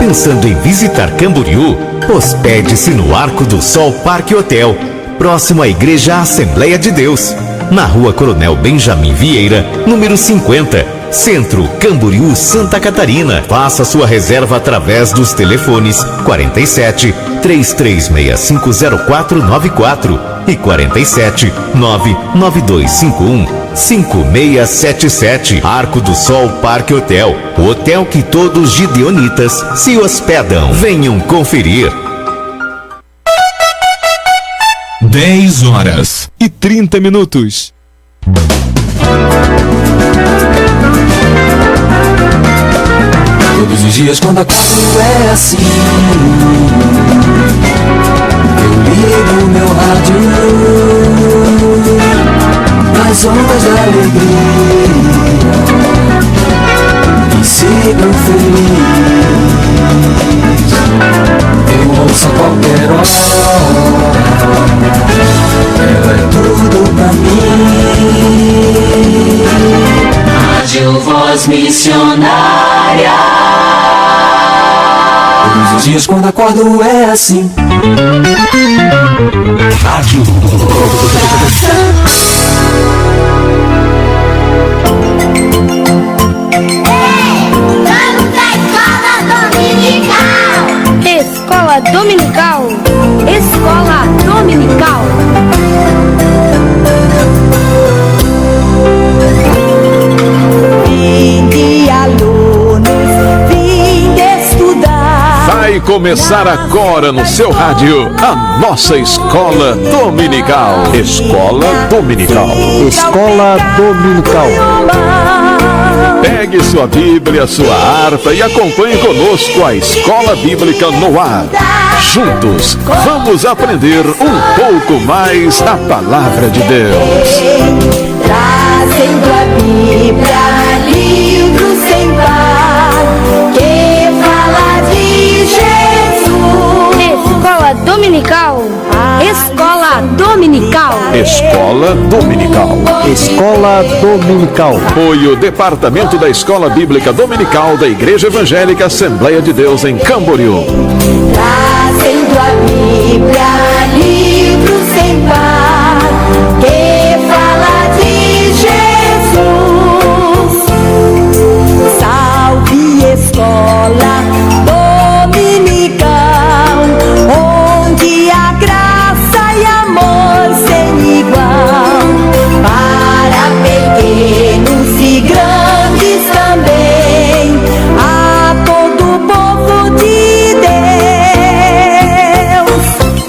Pensando em visitar Camboriú? Hospede-se no Arco do Sol Parque Hotel, próximo à Igreja Assembleia de Deus, na Rua Coronel Benjamin Vieira, número 50, Centro, Camboriú, Santa Catarina. Faça sua reserva através dos telefones 47 33650494 e 47 99251 5677. Arco do Sol Parque Hotel, o hotel que todos os gideonitas se hospedam. Venham conferir. 10h30. Todos os dias quando acordo é assim. Eu ligo meu rádio nas ondas da alegria e sigo feliz. Eu ouço a qualquer hora, ela é tudo pra mim. Rádio Voz Missionária. Todos os dias quando acordo é assim. Rádio Escola Dominical. Escola Dominical. Vinde, alunos, vinde estudar. Vai começar agora no seu rádio a nossa Escola Dominical. Escola Dominical. Escola Dominical. Pegue sua Bíblia, sua harpa e acompanhe conosco a Escola Bíblica no ar. Juntos, vamos aprender um pouco mais a Palavra de Deus. Trazendo a Bíblia, livro sem par, que fala de Jesus. Escola Dominical. Escola Dominical. Escola Dominical. Escola Dominical. Apoio Departamento da Escola Bíblica Dominical da Igreja Evangélica Assembleia de Deus em Camboriú. Trazendo a Bíblia, livro sem par, que fala de Jesus. Salve Escola Dominical, onde a graça e amor sem igual, para pequenos e grandes também, a todo o povo de Deus.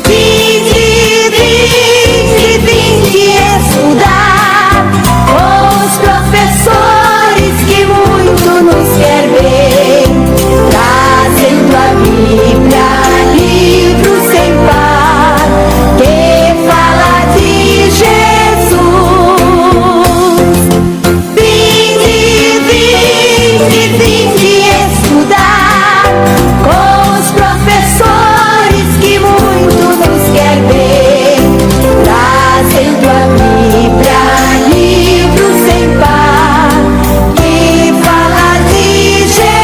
Vinde, vinde, vinde estudar com os professores que muito nos quer bem, trazendo a Bíblia, livro sem par, que fala de Jesus. Vinde, vinde, vinde estudar com os professores que muito nos quer bem, trazendo a Bíblia, livro sem par, que fala de Jesus.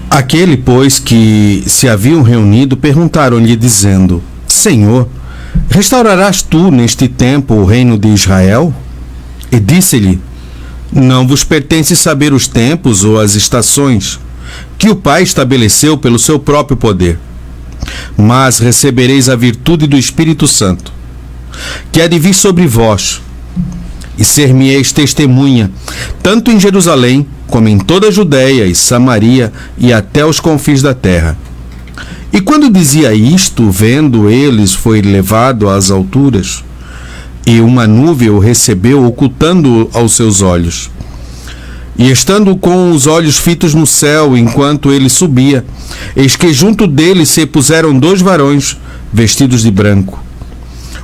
Aquele, pois, que se haviam reunido, perguntaram-lhe, dizendo: Senhor, restaurarás tu neste tempo o reino de Israel? E disse-lhe: Não vos pertence saber os tempos ou as estações que o Pai estabeleceu pelo seu próprio poder. Mas recebereis a virtude do Espírito Santo, que há de vir sobre vós, e ser-me-eis testemunha, tanto em Jerusalém, como em toda a Judéia e Samaria e até os confins da terra. E quando dizia isto, vendo eles, foi levado às alturas, e uma nuvem o recebeu, ocultando-o aos seus olhos. E estando com os olhos fitos no céu, enquanto ele subia, eis que junto dele se puseram 2 varões, vestidos de branco,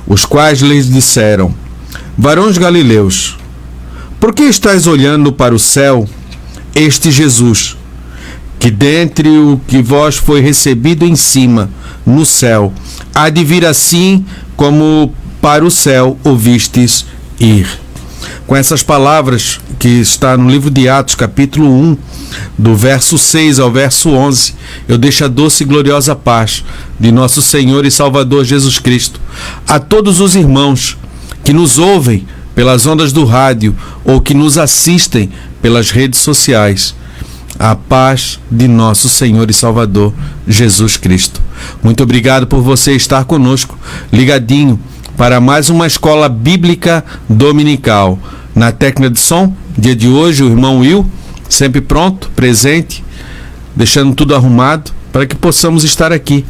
os quais lhes disseram: Varões galileus, por que estáis olhando para o céu? Este Jesus, que dentre o que vós foi recebido em cima, no céu, há de vir assim como para o céu o vistes ir. com essas palavras que está no livro de Atos, capítulo 1, do verso 6 ao verso 11. Eu deixo a doce e gloriosa paz de nosso Senhor e Salvador Jesus Cristo a todos os irmãos que nos ouvem pelas ondas do rádio ou que nos assistem pelas redes sociais. A paz de nosso Senhor e Salvador Jesus Cristo. Muito obrigado por você estar conosco, ligadinho para mais uma escola bíblica dominical. Na técnica de som, dia de hoje, o irmão Will, sempre pronto, presente, deixando tudo arrumado para que possamos estar aqui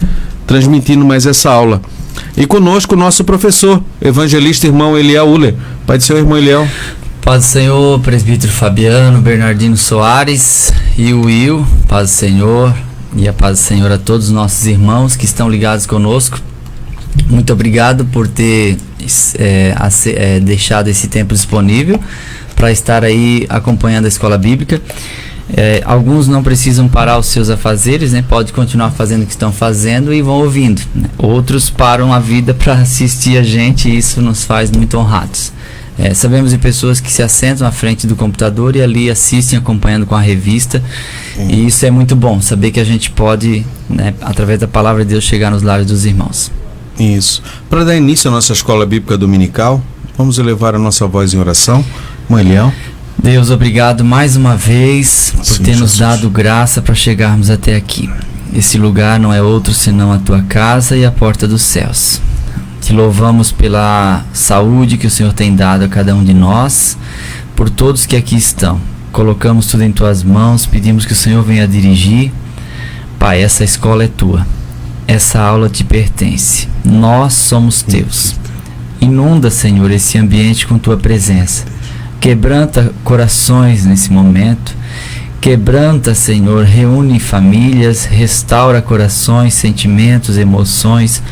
transmitindo mais essa aula. E conosco o nosso professor, evangelista irmão Eliel Uller. Pai do Senhor, irmão Eliel. Paz do Senhor, presbítero Fabiano, Bernardino Soares e o Will. Paz do Senhor e a paz do Senhor a todos os nossos irmãos que estão ligados conosco. Muito obrigado por ter deixado esse tempo disponível para estar aí acompanhando a escola bíblica. Alguns não precisam parar os seus afazeres, né? Pode continuar fazendo o que estão fazendo e vão ouvindo, né? Outros param a vida para assistir a gente e isso nos faz muito honrados. Sabemos de pessoas que se assentam à frente do computador e ali assistem acompanhando com a revista. E isso é muito bom, saber que a gente pode, né, através da palavra de Deus, chegar nos lares dos irmãos. Isso. Para dar início à nossa escola bíblica dominical, vamos elevar a nossa voz em oração. Eliel. Deus, obrigado mais uma vez por Sim, ter nos Jesus. dado graça para chegarmos até aqui. Esse lugar não é outro senão a tua casa e a porta dos céus. Te louvamos pela saúde que o Senhor tem dado a cada um de nós, por todos que aqui estão. Colocamos tudo em tuas mãos, pedimos que o Senhor venha dirigir. Pai, essa escola é tua. Essa aula te pertence. Nós somos teus. Inunda, Senhor, esse ambiente com tua presença. Quebranta corações nesse momento. Quebranta, Senhor, reúne famílias, restaura corações, sentimentos, emoções.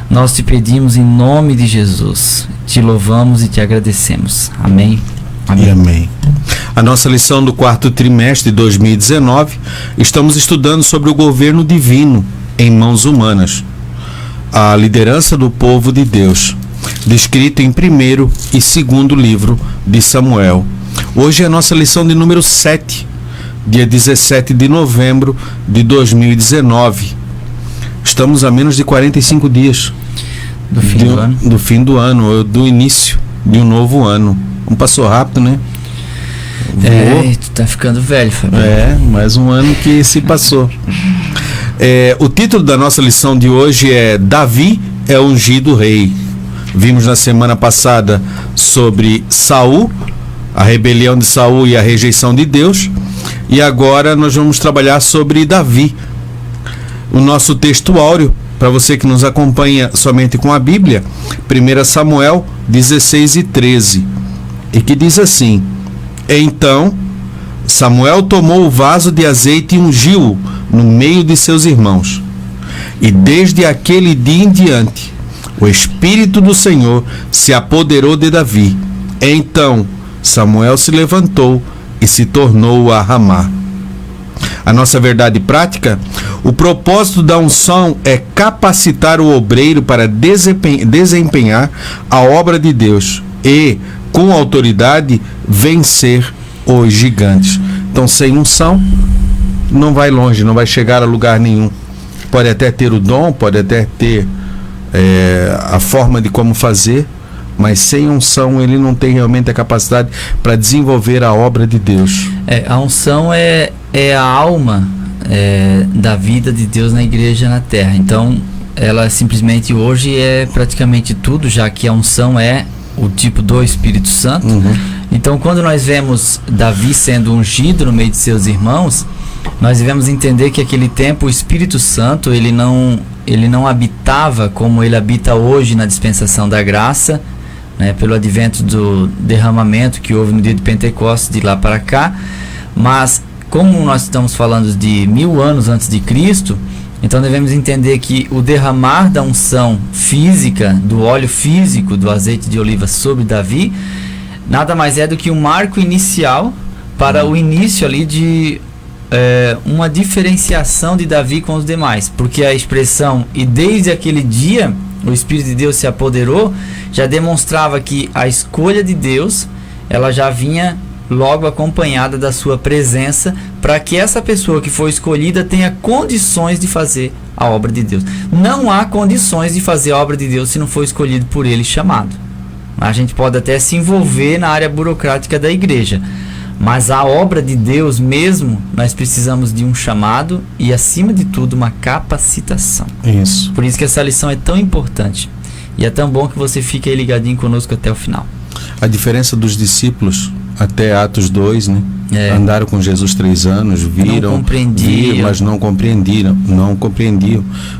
Nós te pedimos em nome de Jesus. Te louvamos e te agradecemos. Amém. Amém. Amém. A nossa lição do quarto trimestre de 2019, estamos estudando sobre o governo divino em mãos humanas, a liderança do povo de Deus, descrito em primeiro e segundo livro de Samuel. Hoje é a nossa lição de número 7, dia 17 de novembro de 2019. Estamos a menos de 45 dias do fim do ano, do início de um novo ano. Não passou rápido, né? Tu tá ficando velho, Fabio. Mais um ano que se passou. O título da nossa lição de hoje é Davi é ungido rei. Vimos na semana passada sobre Saul, a rebelião de Saul e a rejeição de Deus. E agora nós vamos trabalhar sobre Davi. O nosso texto áureo, para você que nos acompanha somente com a Bíblia, 1 Samuel 16 e 13, e que diz assim: Então Samuel tomou o vaso de azeite e ungiu-o no meio de seus irmãos. E desde aquele dia em diante, o Espírito do Senhor se apoderou de Davi. Então Samuel se levantou e se tornou a Ramá. A nossa verdade prática: o propósito da unção é capacitar o obreiro para desempenhar a obra de Deus e, com autoridade, vencer os gigantes. Então, sem unção, não vai longe, não vai chegar a lugar nenhum. Pode até ter o dom, pode até ter a forma de como fazer, mas sem unção ele não tem realmente a capacidade para desenvolver a obra de Deus. A unção é a alma da vida de Deus na igreja na terra. Então ela simplesmente hoje é praticamente tudo, já que a unção é o tipo do Espírito Santo. Então quando nós vemos Davi sendo ungido no meio de seus irmãos, nós devemos entender que naquele tempo o Espírito Santo ele não habitava como ele habita hoje na dispensação da graça, né, pelo advento do derramamento que houve no dia de Pentecostes de lá para cá. Mas como nós estamos falando de 1000 anos antes de Cristo, então devemos entender que o derramar da unção física, do óleo físico, do azeite de oliva sobre Davi, nada mais é do que um marco inicial para o início ali de uma diferenciação de Davi com os demais, porque a expressão "e desde aquele dia o Espírito de Deus se apoderou" já demonstrava que a escolha de Deus ela já vinha logo acompanhada da sua presença, para que essa pessoa que foi escolhida tenha condições de fazer a obra de Deus. Não há condições de fazer a obra de Deus se não for escolhido por ele, chamado. A gente pode até se envolver na área burocrática da igreja, mas a obra de Deus mesmo, nós precisamos de um chamado e, acima de tudo, uma capacitação. Isso. Por isso que essa lição é tão importante. E é tão bom que você fique aí ligadinho conosco até o final. A diferença dos discípulos, até Atos 2, né? Andaram com Jesus 3 anos, viram, mas não compreendiam.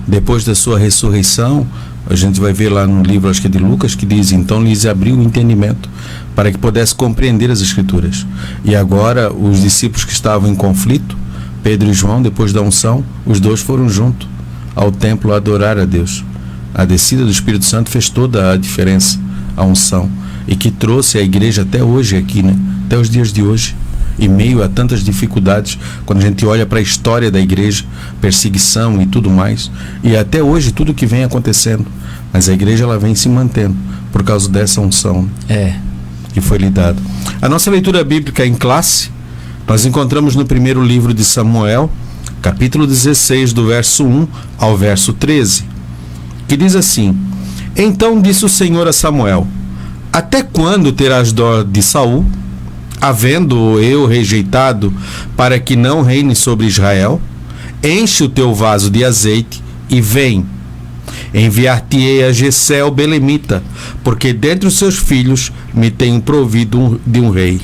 Depois da sua ressurreição, a gente vai ver lá no livro, acho que é de Lucas, que diz: então lhes abriu o entendimento para que pudesse compreender as Escrituras. E agora os discípulos que estavam em conflito, Pedro e João, depois da unção, os dois foram juntos ao templo adorar a Deus. A descida do Espírito Santo fez toda a diferença, a unção, e que trouxe a igreja até hoje aqui, né? Até os dias de hoje, em meio a tantas dificuldades, quando a gente olha para a história da igreja, perseguição e tudo mais, e até hoje tudo que vem acontecendo, mas a igreja ela vem se mantendo por causa dessa unção que foi lhe dada. A nossa leitura bíblica em classe, nós encontramos no primeiro livro de Samuel, capítulo 16, do verso 1 ao verso 13, que diz assim: então disse o Senhor a Samuel: até quando terás dó de Saul, havendo eu rejeitado, para que não reine sobre Israel? Enche o teu vaso de azeite e vem. Enviar-te-ei a Jessé o belemita, porque dentre os seus filhos me tenho provido de um rei.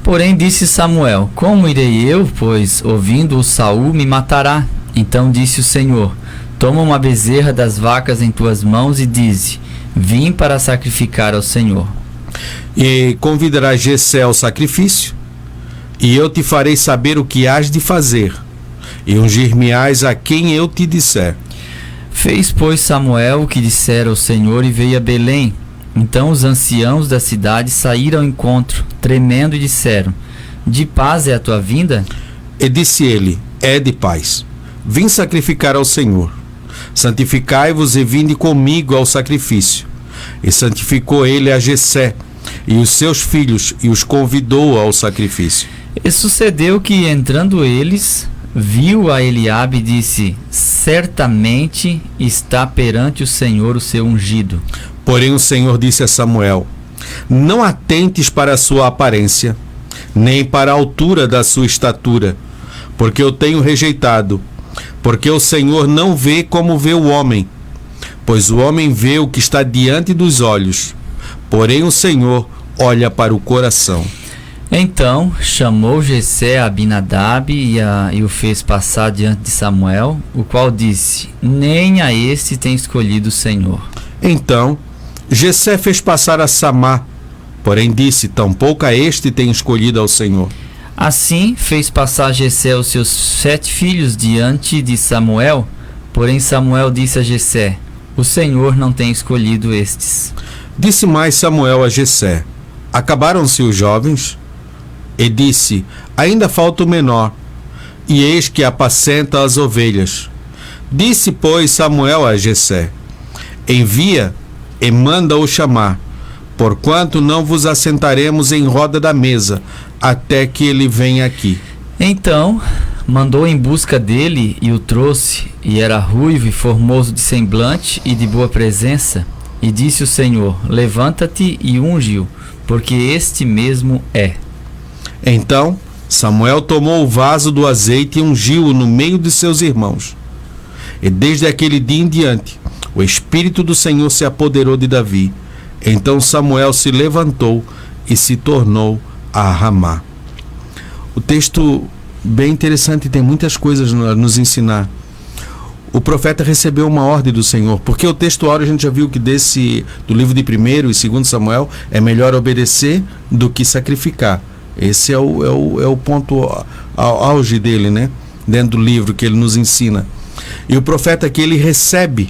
Porém disse Samuel: como irei eu, pois ouvindo-o Saul me matará? Então disse o Senhor: toma uma bezerra das vacas em tuas mãos e dize: vim para sacrificar ao Senhor. E convidarás Jessé ao sacrifício, e eu te farei saber o que hás de fazer, e ungir-me-ás a quem eu te disser. Fez, pois, Samuel o que dissera ao Senhor e veio a Belém. Então os anciãos da cidade saíram ao encontro, tremendo, e disseram: de paz é a tua vinda? E disse ele: é de paz. Vim sacrificar ao Senhor. Santificai-vos e vinde comigo ao sacrifício. E santificou ele a Jessé e os seus filhos, e os convidou ao sacrifício. E sucedeu que, entrando eles, viu a Eliabe e disse: certamente está perante o Senhor o seu ungido. Porém o Senhor disse a Samuel: não atentes para a sua aparência, nem para a altura da sua estatura, porque eu tenho rejeitado. Porque o Senhor não vê como vê o homem, pois o homem vê o que está diante dos olhos, porém o Senhor olha para o coração. Então chamou Jessé a Abinadab e o fez passar diante de Samuel, o qual disse: nem a este tem escolhido o Senhor. Então Jessé fez passar a Samá, porém disse: tampouco a este tem escolhido ao Senhor. Assim fez passar Jessé os seus 7 filhos diante de Samuel, porém Samuel disse a Jessé: o Senhor não tem escolhido estes. Disse mais Samuel a Jessé: acabaram-se os jovens? E disse: ainda falta o menor, e eis que apacenta as ovelhas. Disse, pois, Samuel a Jessé: envia e manda-o chamar, porquanto não vos assentaremos em roda da mesa, até que ele venha aqui. Então mandou em busca dele e o trouxe, e era ruivo e formoso de semblante e de boa presença. E disse o Senhor: levanta-te e unge-o, porque este mesmo é. Então Samuel tomou o vaso do azeite e ungiu-o no meio de seus irmãos. E desde aquele dia em diante, o Espírito do Senhor se apoderou de Davi. Então Samuel se levantou e se tornou a Ramá. O texto bem interessante, tem muitas coisas a nos ensinar. O profeta recebeu uma ordem do Senhor, porque o textuário a gente já viu que do livro de 1º e 2º Samuel é melhor obedecer do que sacrificar. Esse é o ponto auge dele, né? Dentro do livro que ele nos ensina. E o profeta aqui, ele recebe,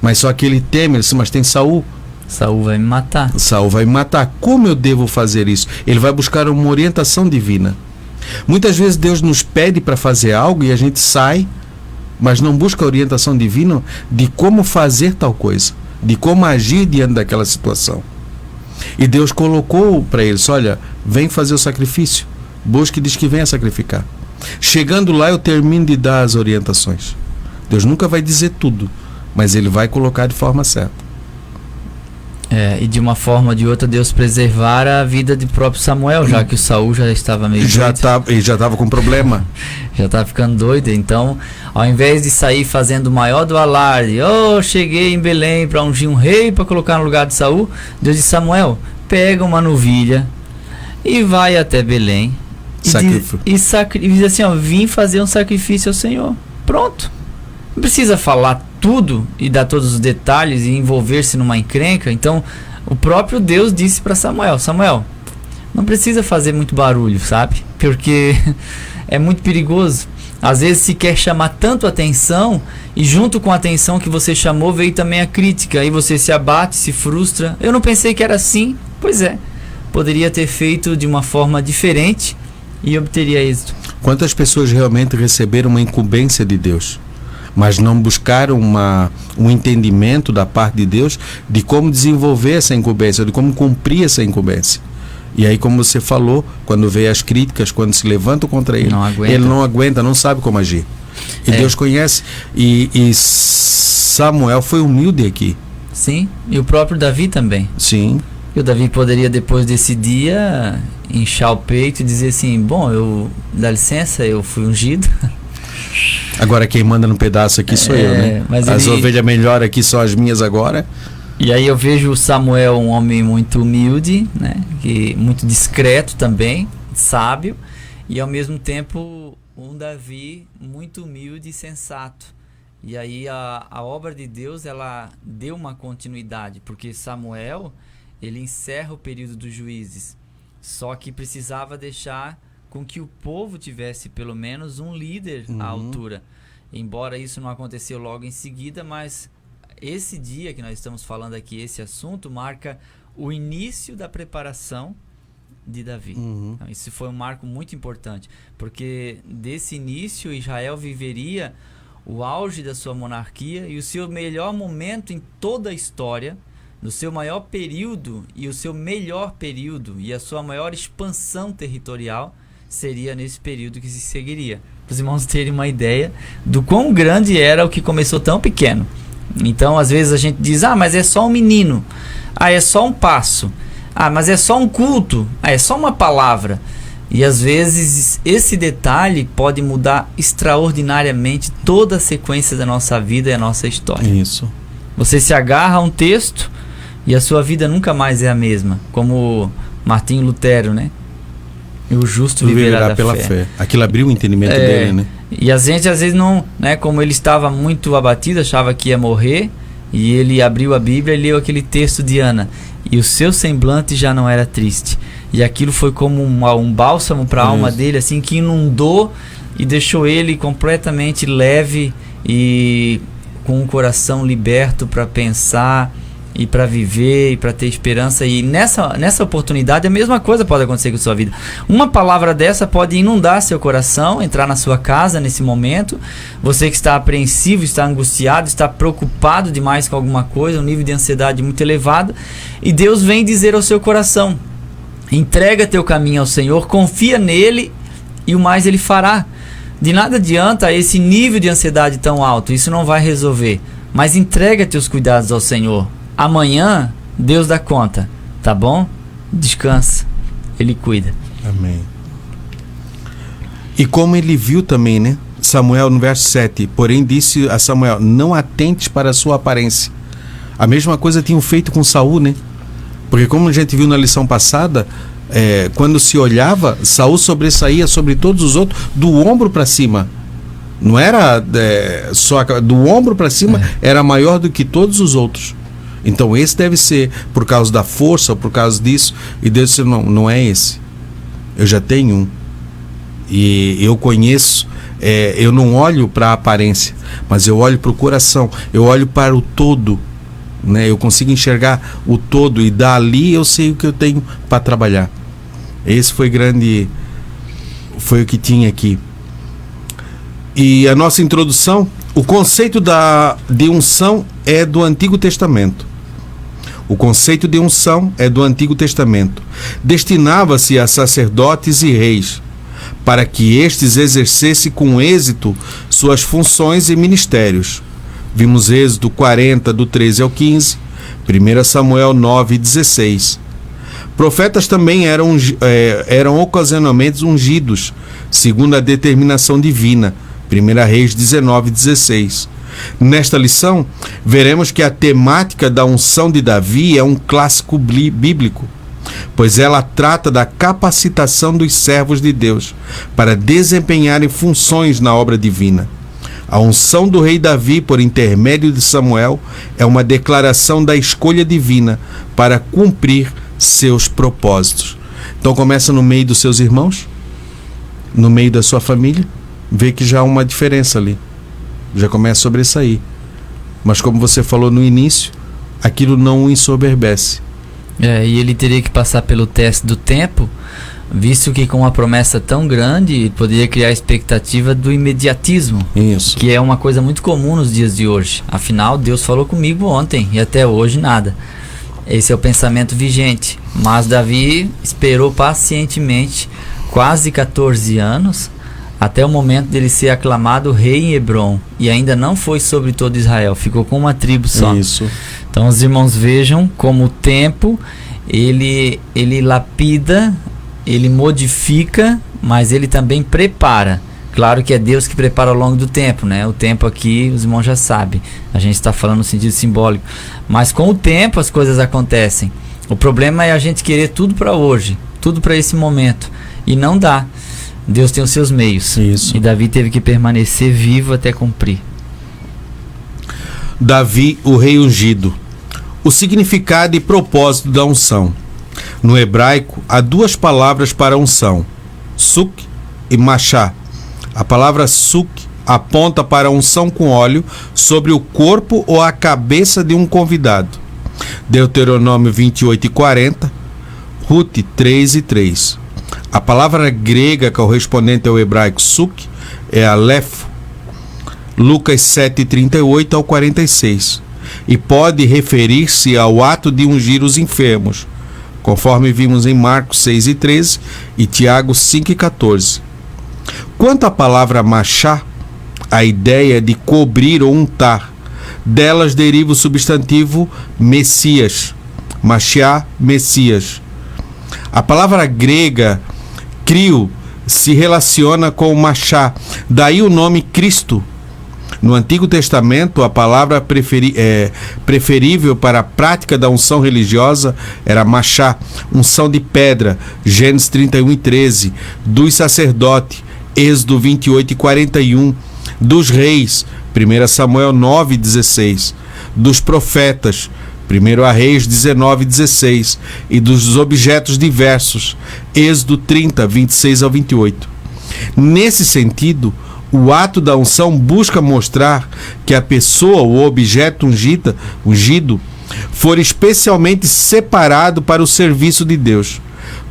mas só que ele teme, ele diz: mas tem Saul. Saul vai me matar. Saul vai me matar. Como eu devo fazer isso? Ele vai buscar uma orientação divina. Muitas vezes Deus nos pede para fazer algo e a gente sai, mas não busca a orientação divina de como fazer tal coisa, de como agir diante daquela situação. E Deus colocou para eles: olha, vem fazer o sacrifício. Busque, diz que venha sacrificar. Chegando lá, eu termino de dar as orientações. Deus nunca vai dizer tudo, mas ele vai colocar de forma certa. E de uma forma ou de outra Deus preservar a vida de próprio Samuel, já que o Saul já estava meio doido. Ele já estava com problema. Já estava ficando doido. Então, ao invés de sair fazendo o maior do alarde, cheguei em Belém para ungir um rei para colocar no lugar de Saul, Deus disse: Samuel, pega uma novilha e vai até Belém e diz assim: vim fazer um sacrifício ao Senhor. Pronto. Não precisa falar tudo e dar todos os detalhes e envolver-se numa encrenca. Então o próprio Deus disse para Samuel: Samuel, não precisa fazer muito barulho, sabe? Porque é muito perigoso. Às vezes se quer chamar tanto atenção, e junto com a atenção que você chamou veio também a crítica, aí você se abate, se frustra. Eu não pensei que era assim. Pois é, poderia ter feito de uma forma diferente e obteria êxito. Quantas pessoas realmente receberam uma incumbência de Deus, mas não buscaram um entendimento da parte de Deus de como desenvolver essa incumbência, de como cumprir essa incumbência. E aí, como você falou, quando vê as críticas, quando se levantam contra ele, ele não aguenta, não sabe como agir. E Deus conhece. E Samuel foi humilde aqui. Sim, e o próprio Davi também. Sim. E o Davi poderia, depois desse dia, inchar o peito e dizer assim: bom, dá licença, eu fui ungido. Agora quem manda no pedaço aqui sou eu, né? As ovelhas melhores aqui são as minhas agora. E aí eu vejo o Samuel um homem muito humilde, né? Muito discreto também, sábio, e ao mesmo tempo um Davi muito humilde e sensato. E aí a obra de Deus, ela deu uma continuidade, porque Samuel, ele encerra o período dos juízes, só que precisava deixar com que o povo tivesse pelo menos um líder à altura. Embora isso não aconteceu logo em seguida, mas esse dia que nós estamos falando aqui, esse assunto, marca o início da preparação de Davi. Então, isso foi um marco muito importante, porque desse início Israel viveria o auge da sua monarquia e o seu melhor momento em toda a história, no seu maior período e o seu melhor período e a sua maior expansão territorial seria nesse período que se seguiria. Para os irmãos terem uma ideia do quão grande era o que começou tão pequeno. Então, às vezes a gente diz: mas é só um menino, é só um passo, mas é só um culto, é só uma palavra. E às vezes esse detalhe pode mudar extraordinariamente toda a sequência da nossa vida e a nossa história. Isso. Você se agarra a um texto e a sua vida nunca mais é a mesma, como Martinho Lutero, né? E o justo viverá pela fé. Aquilo abriu o entendimento dele, né? E a gente às vezes não, né? Como ele estava muito abatido, achava que ia morrer, e ele abriu a Bíblia e leu aquele texto de Ana, e o seu semblante já não era triste. E aquilo foi como um bálsamo para a alma dele, assim, que inundou e deixou ele completamente leve e com o coração liberto para pensar e para viver e para ter esperança. E nessa oportunidade a mesma coisa pode acontecer com a sua vida. Uma palavra dessa pode inundar seu coração, entrar na sua casa nesse momento. Você que está apreensivo, está angustiado, está preocupado demais com alguma coisa, um nível de ansiedade muito elevado, e Deus vem dizer ao seu coração: entrega teu caminho ao Senhor, confia nele e o mais ele fará. De nada adianta esse nível de ansiedade tão alto, isso não vai resolver, mas entrega teus cuidados ao Senhor. Amanhã Deus dá conta, tá bom? Descansa, Ele cuida. Amém. E como ele viu também, né? Samuel no verso 7, porém disse a Samuel: não atentes para a sua aparência. A mesma coisa tinham feito com Saul, né? Porque como a gente viu na lição passada, quando se olhava, Saul sobressaía sobre todos os outros do ombro para cima. Não era só do ombro para cima, era maior do que todos os outros. Então esse deve ser por causa da força, por causa disso. E Deus disse: não é esse. Eu já tenho um. E eu conheço. Eu não olho para a aparência, mas eu olho para o coração. Eu olho para o todo, né? Eu consigo enxergar o todo, e dali eu sei o que eu tenho para trabalhar. Esse foi grande. Foi o que tinha aqui. E a nossa introdução, o conceito de unção é do Antigo Testamento. O conceito de unção é do Antigo Testamento. Destinava-se a sacerdotes e reis, para que estes exercessem com êxito suas funções e ministérios. Vimos Êxodo 40, do 13 ao 15, 1 Samuel 9, 16. Profetas também eram ocasionalmente ungidos, segundo a determinação divina, 1 Reis 19, 16. Nesta lição, veremos que a temática da unção de Davi é um clássico bíblico, pois ela trata da capacitação dos servos de Deus para desempenharem funções na obra divina. A unção do rei Davi, por intermédio de Samuel, é uma declaração da escolha divina para cumprir seus propósitos. Então começa no meio dos seus irmãos, no meio da sua família, vê que já há uma diferença ali. Já começa a sobressair. Mas como você falou no início, aquilo não o ensoberbece. E ele teria que passar pelo teste do tempo, visto que com uma promessa tão grande, poderia criar a expectativa do imediatismo. Isso. Que é uma coisa muito comum nos dias de hoje. Afinal, Deus falou comigo ontem e até hoje nada. Esse é o pensamento vigente. Mas Davi esperou pacientemente quase 14 anos, até o momento dele ser aclamado rei em Hebrom, e ainda não foi sobre todo Israel, ficou com uma tribo só. Isso. Então os irmãos vejam como o tempo ele lapida, ele modifica, mas ele também prepara. Claro que é Deus que prepara ao longo do tempo, né? O tempo aqui, os irmãos já sabem, a gente está falando no sentido simbólico, mas com o tempo as coisas acontecem. O problema é a gente querer tudo para hoje, tudo para esse momento, e não dá. Deus tem os seus meios. Isso. E Davi teve que permanecer vivo até cumprir. Davi, o rei ungido. O significado e propósito da unção. No hebraico, há duas palavras para unção: suk e machá. A palavra suk aponta para a unção com óleo sobre o corpo ou a cabeça de um convidado. Deuteronômio 28 e 40, Rute 3 e 3. A palavra grega correspondente ao hebraico suk é alepho, Lucas 7:38 ao 46, e pode referir-se ao ato de ungir os enfermos, conforme vimos em Marcos 6:13 e Tiago 5:14. Quanto à palavra machá, a ideia de cobrir ou untar, delas deriva o substantivo Messias, Machá, Messias. A palavra grega crio se relaciona com o machá, daí o nome Cristo. No Antigo Testamento, a palavra preferível para a prática da unção religiosa era machá, unção de pedra, Gênesis 31 e 13, dos sacerdotes, Êxodo 28 e 41, dos reis, 1 Samuel 9 e 16, dos profetas, 1 Reis 19 e 16, e dos objetos diversos, Êxodo 30, 26 ao 28. Nesse sentido, o ato da unção busca mostrar que a pessoa ou objeto ungido for especialmente separado para o serviço de Deus,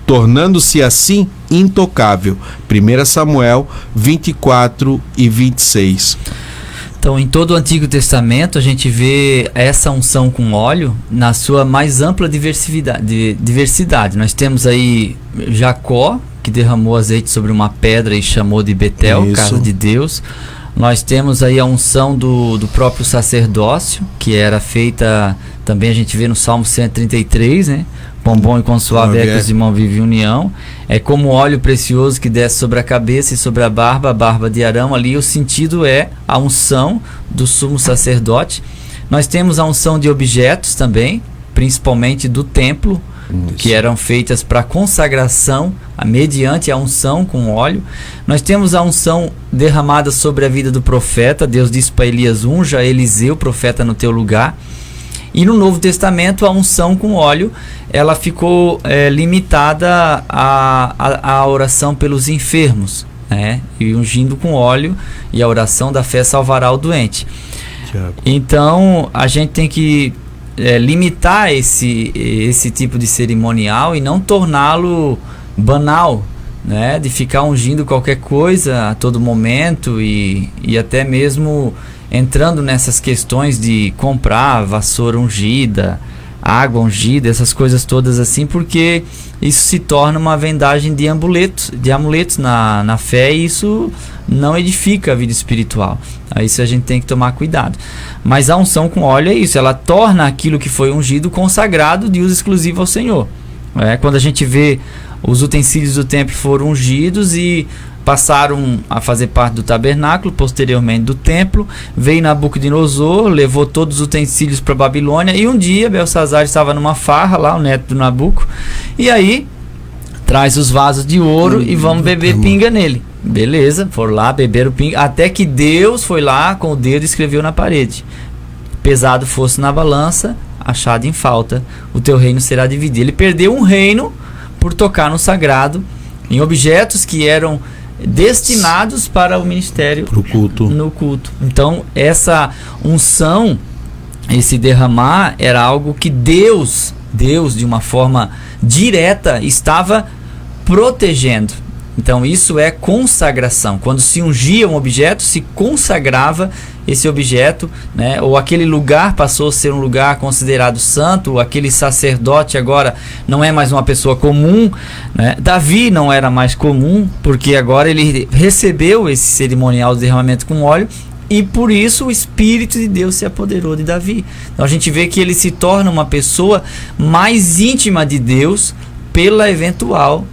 tornando-se assim intocável. 1 Samuel 24 e 26. Então, em todo o Antigo Testamento, a gente vê essa unção com óleo na sua mais ampla diversidade. Nós temos aí Jacó, que derramou azeite sobre uma pedra e chamou de Betel, Isso. casa de Deus. Nós temos aí a unção do próprio sacerdócio, que era feita, também a gente vê no Salmo 133, né? Quão bom e quão suave é que os irmãos vivem em união. É como óleo precioso que desce sobre a cabeça e sobre a barba de Arão. Ali o sentido é a unção do sumo sacerdote. Nós temos a unção de objetos também, principalmente do templo, que eram feitas para consagração, mediante a unção com óleo. Nós temos a unção derramada sobre a vida do profeta. Deus disse para Elias: unja Eliseu, profeta, no teu lugar. E no Novo Testamento, a unção com óleo, ela ficou limitada à oração pelos enfermos, né? E ungindo com óleo, e a oração da fé salvará o doente. Então, a gente tem que limitar esse tipo de cerimonial e não torná-lo banal, né? De ficar ungindo qualquer coisa a todo momento e até mesmo entrando nessas questões de comprar vassoura ungida, água ungida, essas coisas todas assim, porque isso se torna uma vendagem de amuletos na fé, e isso não edifica a vida espiritual. Isso a gente tem que tomar cuidado. Mas a unção com óleo é isso, ela torna aquilo que foi ungido consagrado de uso exclusivo ao Senhor. Quando a gente vê os utensílios do templo foram ungidos e passaram a fazer parte do tabernáculo, posteriormente do templo, veio Nabucodonosor, levou todos os utensílios para a Babilônia, e um dia Belsazar estava numa farra lá, o neto do Nabuco, e aí traz os vasos de ouro e vamos beber pinga nele. Beleza, foram lá, beberam pinga, até que Deus foi lá com o dedo e escreveu na parede: pesado fosse na balança, achado em falta, o teu reino será dividido. Ele perdeu um reino por tocar no sagrado, em objetos que eram destinados para o ministério, pro culto. No culto. Então essa unção, esse derramar, era algo que Deus de uma forma direta estava protegendo. Então isso é consagração. Quando se ungia um objeto, se consagrava esse objeto, né? Ou aquele lugar passou a ser um lugar considerado santo, ou aquele sacerdote agora não é mais uma pessoa comum, né? Davi não era mais comum, porque agora ele recebeu esse cerimonial de derramamento com óleo, e por isso o Espírito de Deus se apoderou de Davi. Então a gente vê que ele se torna uma pessoa mais íntima de Deus pela eventual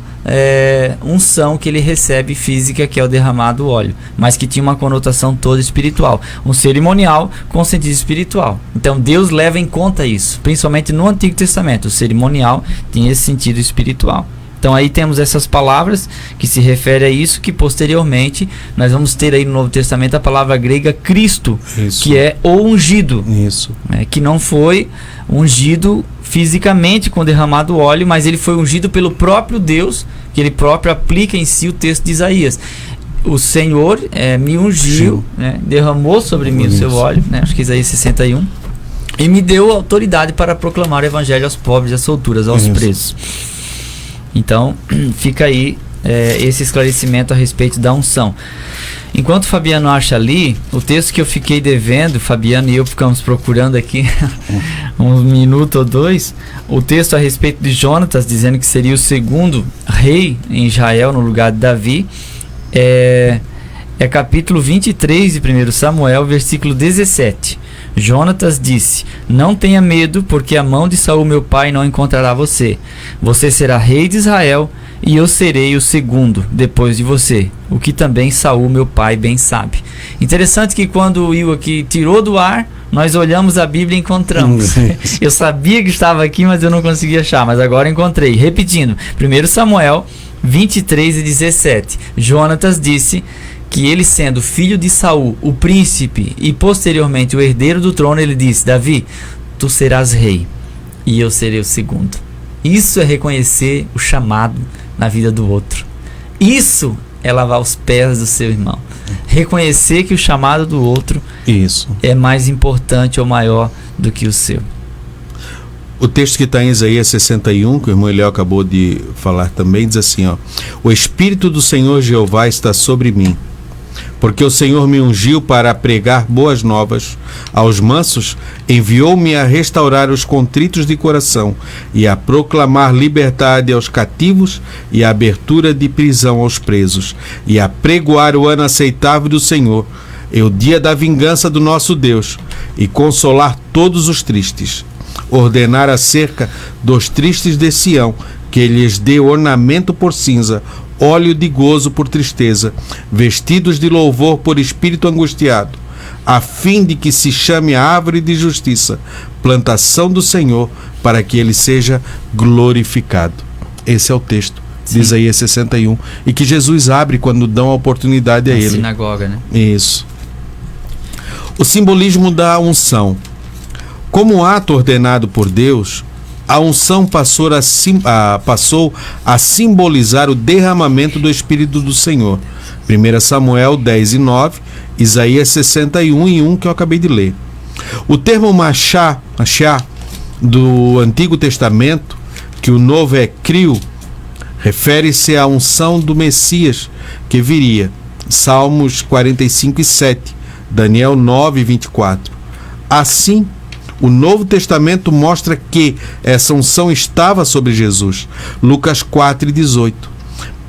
unção que ele recebe física, que é o derramado óleo, mas que tinha uma conotação toda espiritual, um cerimonial com sentido espiritual. Então Deus leva em conta isso, principalmente no Antigo Testamento. O cerimonial tinha esse sentido espiritual. Então aí temos essas palavras que se referem a isso, que posteriormente nós vamos ter aí no Novo Testamento a palavra grega Cristo, isso, que é o ungido, isso, que não foi ungido fisicamente com derramado óleo, mas ele foi ungido pelo próprio Deus, que ele próprio aplica em si o texto de Isaías. O Senhor me ungiu, né, derramou sobre mim o seu óleo, né, acho que Isaías 61, e me deu autoridade para proclamar o evangelho aos pobres, às solturas, aos presos. Então fica aí esse esclarecimento a respeito da unção. Enquanto o Fabiano acha ali, o texto que eu fiquei devendo, Fabiano e eu ficamos procurando aqui um minuto ou dois, o texto a respeito de Jonatas, dizendo que seria o segundo rei em Israel no lugar de Davi, é capítulo 23 de 1 Samuel, versículo 17. Jonatas disse: não tenha medo, porque a mão de Saul meu pai não encontrará você. Você será rei de Israel, e eu serei o segundo depois de você, o que também Saul meu pai bem sabe. Interessante que quando o Will aqui tirou do ar, nós olhamos a Bíblia e encontramos. Eu sabia que estava aqui, mas eu não conseguia achar, mas agora encontrei. Repetindo, 1 Samuel 23 e 17. Jonatas disse que ele, sendo filho de Saul, o príncipe, e posteriormente o herdeiro do trono, ele disse: Davi, tu serás rei, e eu serei o segundo. Isso é reconhecer o chamado na vida do outro. Isso é lavar os pés do seu irmão. Reconhecer que o chamado do outro é mais importante ou maior do que o seu. O texto que está em Isaías 61, que o irmão Eliel acabou de falar também, diz assim, ó: o Espírito do Senhor Jeová está sobre mim, porque o Senhor me ungiu para pregar boas novas aos mansos, enviou-me a restaurar os contritos de coração e a proclamar liberdade aos cativos e a abertura de prisão aos presos, e a pregoar o ano aceitável do Senhor, e o dia da vingança do nosso Deus, e consolar todos os tristes, ordenar acerca dos tristes de Sião, que lhes dê ornamento por cinza, óleo de gozo por tristeza, vestidos de louvor por espírito angustiado, a fim de que se chame a árvore de justiça, plantação do Senhor, para que ele seja glorificado. Esse é o texto de Isaías 61, e que Jesus abre quando dão a oportunidade a ele. Sinagoga, né? Isso. O simbolismo da unção. Como ato ordenado por Deus, a unção passou a simbolizar o derramamento do Espírito do Senhor. 1 Samuel 10 e 9, Isaías 61 e 1, que eu acabei de ler. O termo machá do Antigo Testamento, que o Novo é crio, refere-se à unção do Messias que viria. Salmos 45 e 7, Daniel 9 e 24. Assim, O Novo Testamento mostra que essa unção estava sobre Jesus. Lucas 4:18.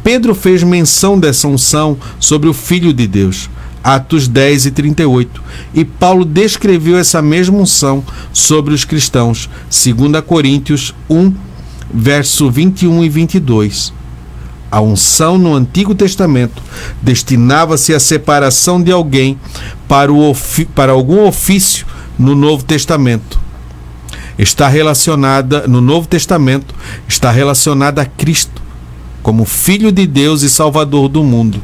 Pedro fez menção dessa unção sobre o Filho de Deus. Atos 10:38. E Paulo descreveu essa mesma unção sobre os cristãos. 2 Coríntios 1, verso 21 e 22. A unção no Antigo Testamento destinava-se à separação de alguém para algum ofício no Novo Testamento. No Novo Testamento, está relacionada a Cristo como Filho de Deus e Salvador do mundo.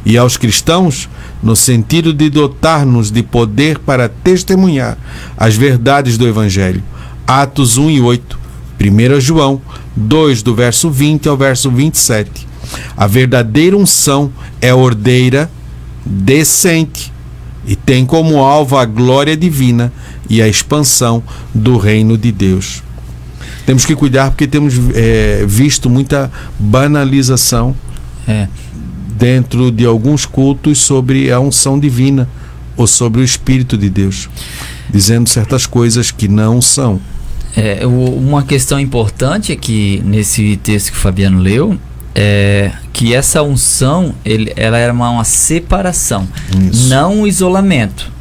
E aos cristãos, no sentido de dotar-nos de poder para testemunhar as verdades do Evangelho. Atos 1:8, 1 João 2, do verso 20 ao verso 27. A verdadeira unção é ordeira, decente e tem como alvo a glória divina e a expansão do reino de Deus. Temos que cuidar porque temos visto muita banalização dentro de alguns cultos sobre a unção divina ou sobre o Espírito de Deus, dizendo certas coisas que não são. Uma questão importante aqui nesse texto que o Fabiano leu é que essa unção ela era uma separação. Isso. Não um isolamento,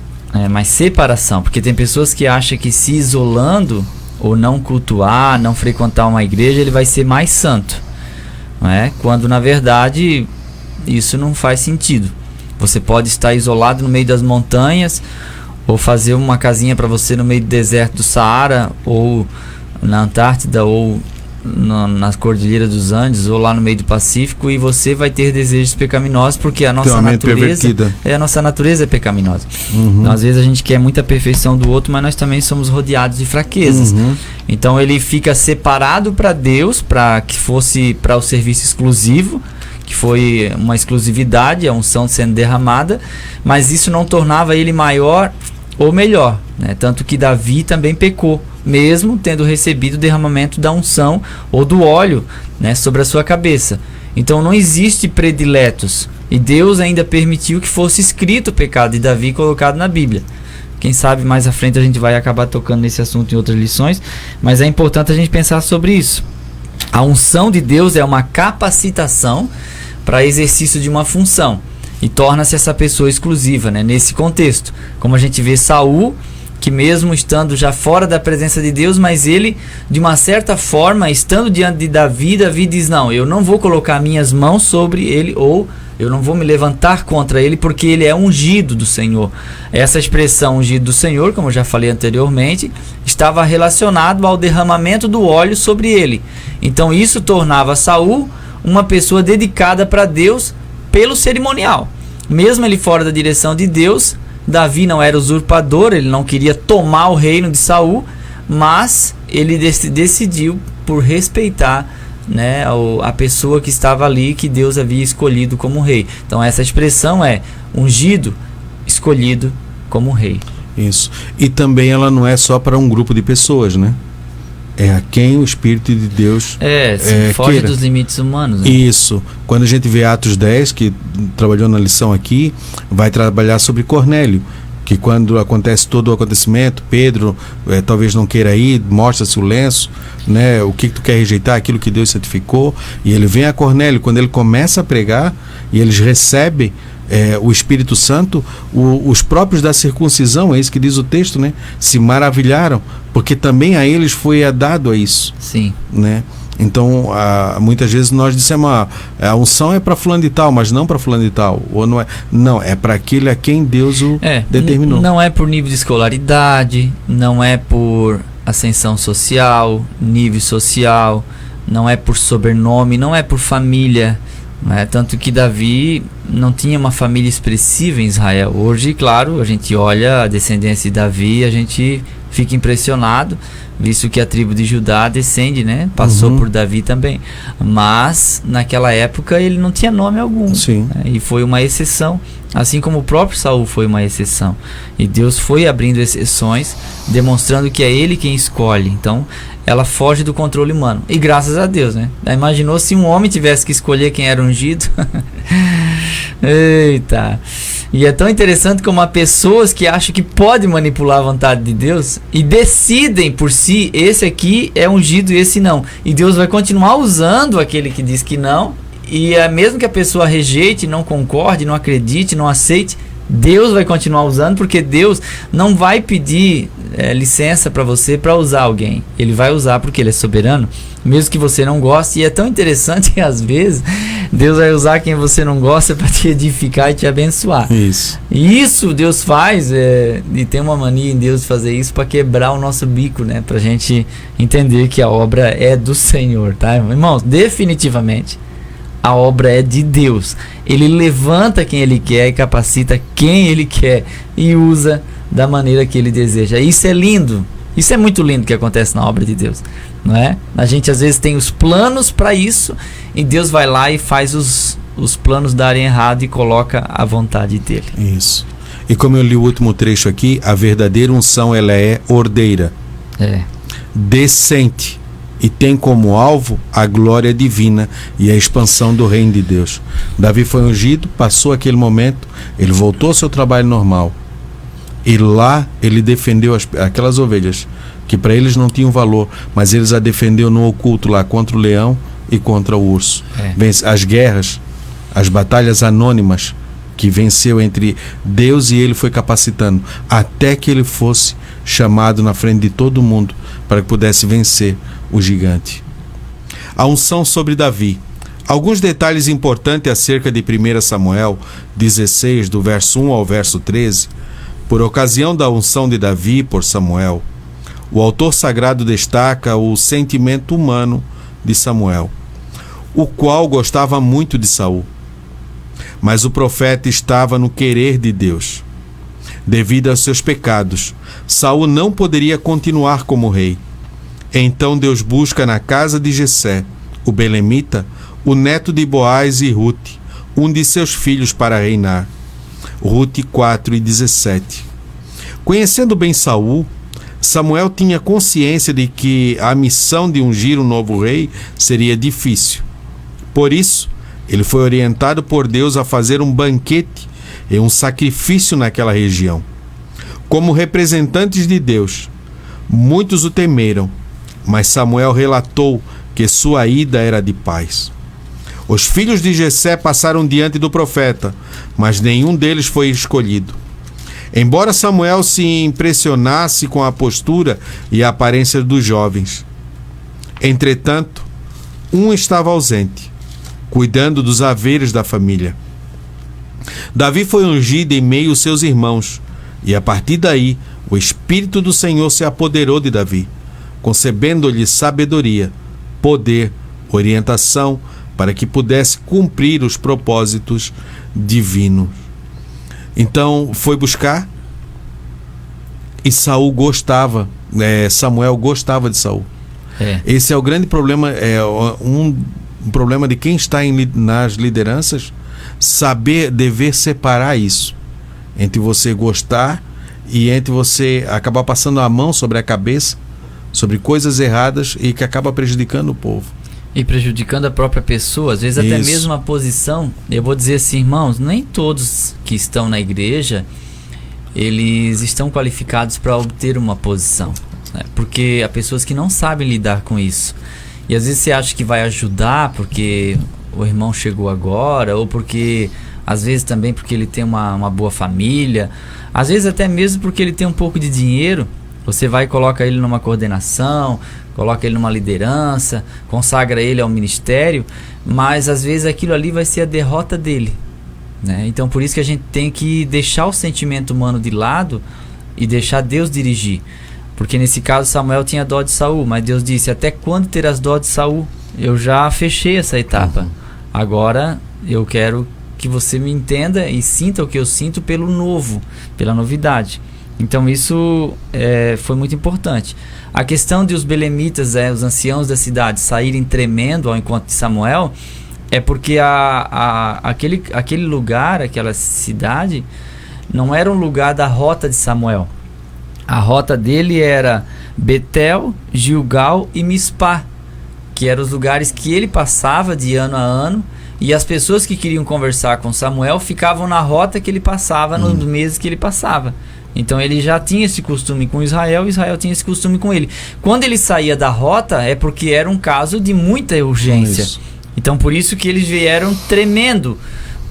mas separação, porque tem pessoas que acham que se isolando ou não cultuar, não frequentar uma igreja, ele vai ser mais santo, não é? Quando na verdade isso não faz sentido. Você pode estar isolado no meio das montanhas, ou fazer uma casinha para você no meio do deserto do Saara, ou na Antártida, ou nas Cordilheiras dos Andes, ou lá no meio do Pacífico, e você vai ter desejos pecaminosos, porque a nossa natureza é pecaminosa. Então, às vezes a gente quer muita perfeição do outro, mas nós também somos rodeados de fraquezas. Então ele fica separado para Deus, para que fosse para o serviço exclusivo, que foi uma exclusividade, a unção sendo derramada, mas isso não tornava ele maior ou melhor, né? Tanto que Davi também pecou, mesmo tendo recebido o derramamento da unção ou do óleo, né, sobre a sua cabeça. Então não existe prediletos, e Deus ainda permitiu que fosse escrito o pecado de Davi colocado na Bíblia. Quem sabe mais à frente a gente vai acabar tocando nesse assunto em outras lições, mas é importante a gente pensar sobre isso. A unção de Deus é uma capacitação para exercício de uma função e torna-se essa pessoa exclusiva, né? Nesse contexto, como a gente vê Saul, que mesmo estando já fora da presença de Deus, mas ele, de uma certa forma, estando diante de Davi, Davi diz: não, eu não vou colocar minhas mãos sobre ele, ou eu não vou me levantar contra ele, porque ele é ungido do Senhor. Essa expressão ungido do Senhor, como eu já falei anteriormente, estava relacionado ao derramamento do óleo sobre ele. Então isso tornava Saul uma pessoa dedicada para Deus pelo cerimonial. Mesmo ele fora da direção de Deus, Davi não era usurpador, ele não queria tomar o reino de Saul, mas ele decidiu por respeitar, né, a pessoa que estava ali, que Deus havia escolhido como rei. Então essa expressão é ungido, escolhido como rei. Isso. E também ela não é só para um grupo de pessoas, né? É a quem o Espírito de Deus foge queira. dos limites humanos, né? Isso. Quando a gente vê Atos 10, que trabalhou na lição aqui, vai trabalhar sobre Cornélio, que quando acontece todo o acontecimento, Pedro talvez não queira ir, mostra-se o lenço, né? O que tu quer rejeitar? Aquilo que Deus certificou. E ele vem a Cornélio, quando ele começa a pregar e eles recebem o Espírito Santo, os próprios da circuncisão, é isso que diz o texto, né? Se maravilharam, porque também a eles foi dado a isso. Sim. Né? Então, muitas vezes nós dissemos, a unção é para fulano de tal, mas não para fulano de tal, ou não é. Não, é para aquele a quem Deus o determinou. Não é por nível de escolaridade, não é por ascensão social, nível social, não é por sobrenome, não é por família. Tanto que Davi não tinha uma família expressiva em Israel. Hoje, claro, a gente olha a descendência de Davi, a gente fica impressionado, visto que a tribo de Judá descende, né? Passou por Davi também. Mas naquela época ele não tinha nome algum. Sim. Né? E foi uma exceção, assim como o próprio Saul foi uma exceção. E Deus foi abrindo exceções, demonstrando que é ele quem escolhe. Então ela foge do controle humano. E graças a Deus, né? Imaginou se um homem tivesse que escolher quem era ungido? Eita! E é tão interessante como há pessoas que acham que podem manipular a vontade de Deus e decidem por si, esse aqui é ungido e esse não. E Deus vai continuar usando aquele que diz que não, e mesmo que a pessoa rejeite, não concorde, não acredite, não aceite, Deus vai continuar usando, porque Deus não vai pedir licença para você para usar alguém. Ele vai usar porque Ele é soberano, mesmo que você não goste. E é tão interessante que às vezes Deus vai usar quem você não gosta para te edificar e te abençoar. Isso. E isso Deus faz, e tem uma mania em Deus de fazer isso para quebrar o nosso bico, né? Pra gente entender que a obra é do Senhor, tá? Irmãos, definitivamente a obra é de Deus. Ele levanta quem Ele quer e capacita quem Ele quer e usa da maneira que Ele deseja. Isso é lindo. Isso é muito lindo que acontece na obra de Deus, não é? A gente às vezes tem os planos para isso e Deus vai lá e faz os planos darem errado e coloca a vontade dele. Isso. E como eu li o último trecho aqui, a verdadeira unção, ela é ordeira, decente, e tem como alvo a glória divina e a expansão do reino de Deus. Davi foi ungido, passou aquele momento, ele voltou ao seu trabalho normal, e lá ele defendeu aquelas ovelhas que para eles não tinham valor, mas eles a defendeu no oculto lá contra o leão e contra o urso. As guerras, as batalhas anônimas que venceu entre Deus e ele, foi capacitando até que ele fosse chamado na frente de todo mundo para que pudesse vencer o gigante. A unção sobre Davi. Alguns detalhes importantes acerca de 1 Samuel 16, do verso 1 ao verso 13. Por ocasião da unção de Davi por Samuel, o autor sagrado destaca o sentimento humano de Samuel, o qual gostava muito de Saul. Mas o profeta estava no querer de Deus. Devido aos seus pecados, Saul não poderia continuar como rei. Então Deus busca na casa de Jessé, o belemita, o neto de Boaz e Ruth, um de seus filhos, para reinar. Ruth 4:17. Conhecendo bem Saul, Samuel tinha consciência de que a missão de ungir um novo rei seria difícil. Por isso, ele foi orientado por Deus a fazer um banquete e um sacrifício naquela região. Como representantes de Deus, muitos o temeram, mas Samuel relatou que sua ida era de paz. Os filhos de Jessé passaram diante do profeta, mas nenhum deles foi escolhido. Embora Samuel se impressionasse com a postura e a aparência dos jovens, entretanto, um estava ausente, cuidando dos haveres da família. Davi foi ungido em meio aos seus irmãos, e a partir daí, o Espírito do Senhor se apoderou de Davi, concebendo-lhe sabedoria, poder, orientação, para que pudesse cumprir os propósitos divinos. Então foi buscar, e Saul gostava, Samuel gostava de Saul. Esse é o grande problema, um problema de quem está nas lideranças, dever separar isso, entre você gostar e entre você acabar passando a mão sobre a cabeça, sobre coisas erradas e que acaba prejudicando o povo. E prejudicando a própria pessoa, às vezes até mesmo a posição. Eu vou dizer assim, irmãos, nem todos que estão na igreja, eles estão qualificados para obter uma posição, né? Porque há pessoas que não sabem lidar com isso. E às vezes você acha que vai ajudar porque o irmão chegou agora, ou porque, às vezes também porque ele tem uma boa família, às vezes até mesmo porque ele tem um pouco de dinheiro. Você vai e coloca ele numa coordenação, coloca ele numa liderança, consagra ele ao ministério, mas às vezes aquilo ali vai ser a derrota dele, né? Então por isso que a gente tem que deixar o sentimento humano de lado e deixar Deus dirigir. Porque nesse caso Samuel tinha dó de Saul, mas Deus disse: até quando terás dó de Saul? Eu já fechei essa etapa. Agora eu quero que você me entenda e sinta o que eu sinto pelo novo, pela novidade. Então isso foi muito importante. A questão de os belemitas, os anciãos da cidade, saírem tremendo ao encontro de Samuel, é porque aquele lugar, aquela cidade, não era um lugar da rota de Samuel. A rota dele era Betel, Gilgal e Mispá, que eram os lugares que ele passava de ano a ano, E as pessoas que queriam conversar com Samuel ficavam na rota que ele passava, nos meses que ele passava. Então ele já tinha esse costume com Israel, e Israel tinha esse costume com ele. Quando ele saía da rota, é porque era um caso de muita urgência. Isso. Então por isso que eles vieram tremendo.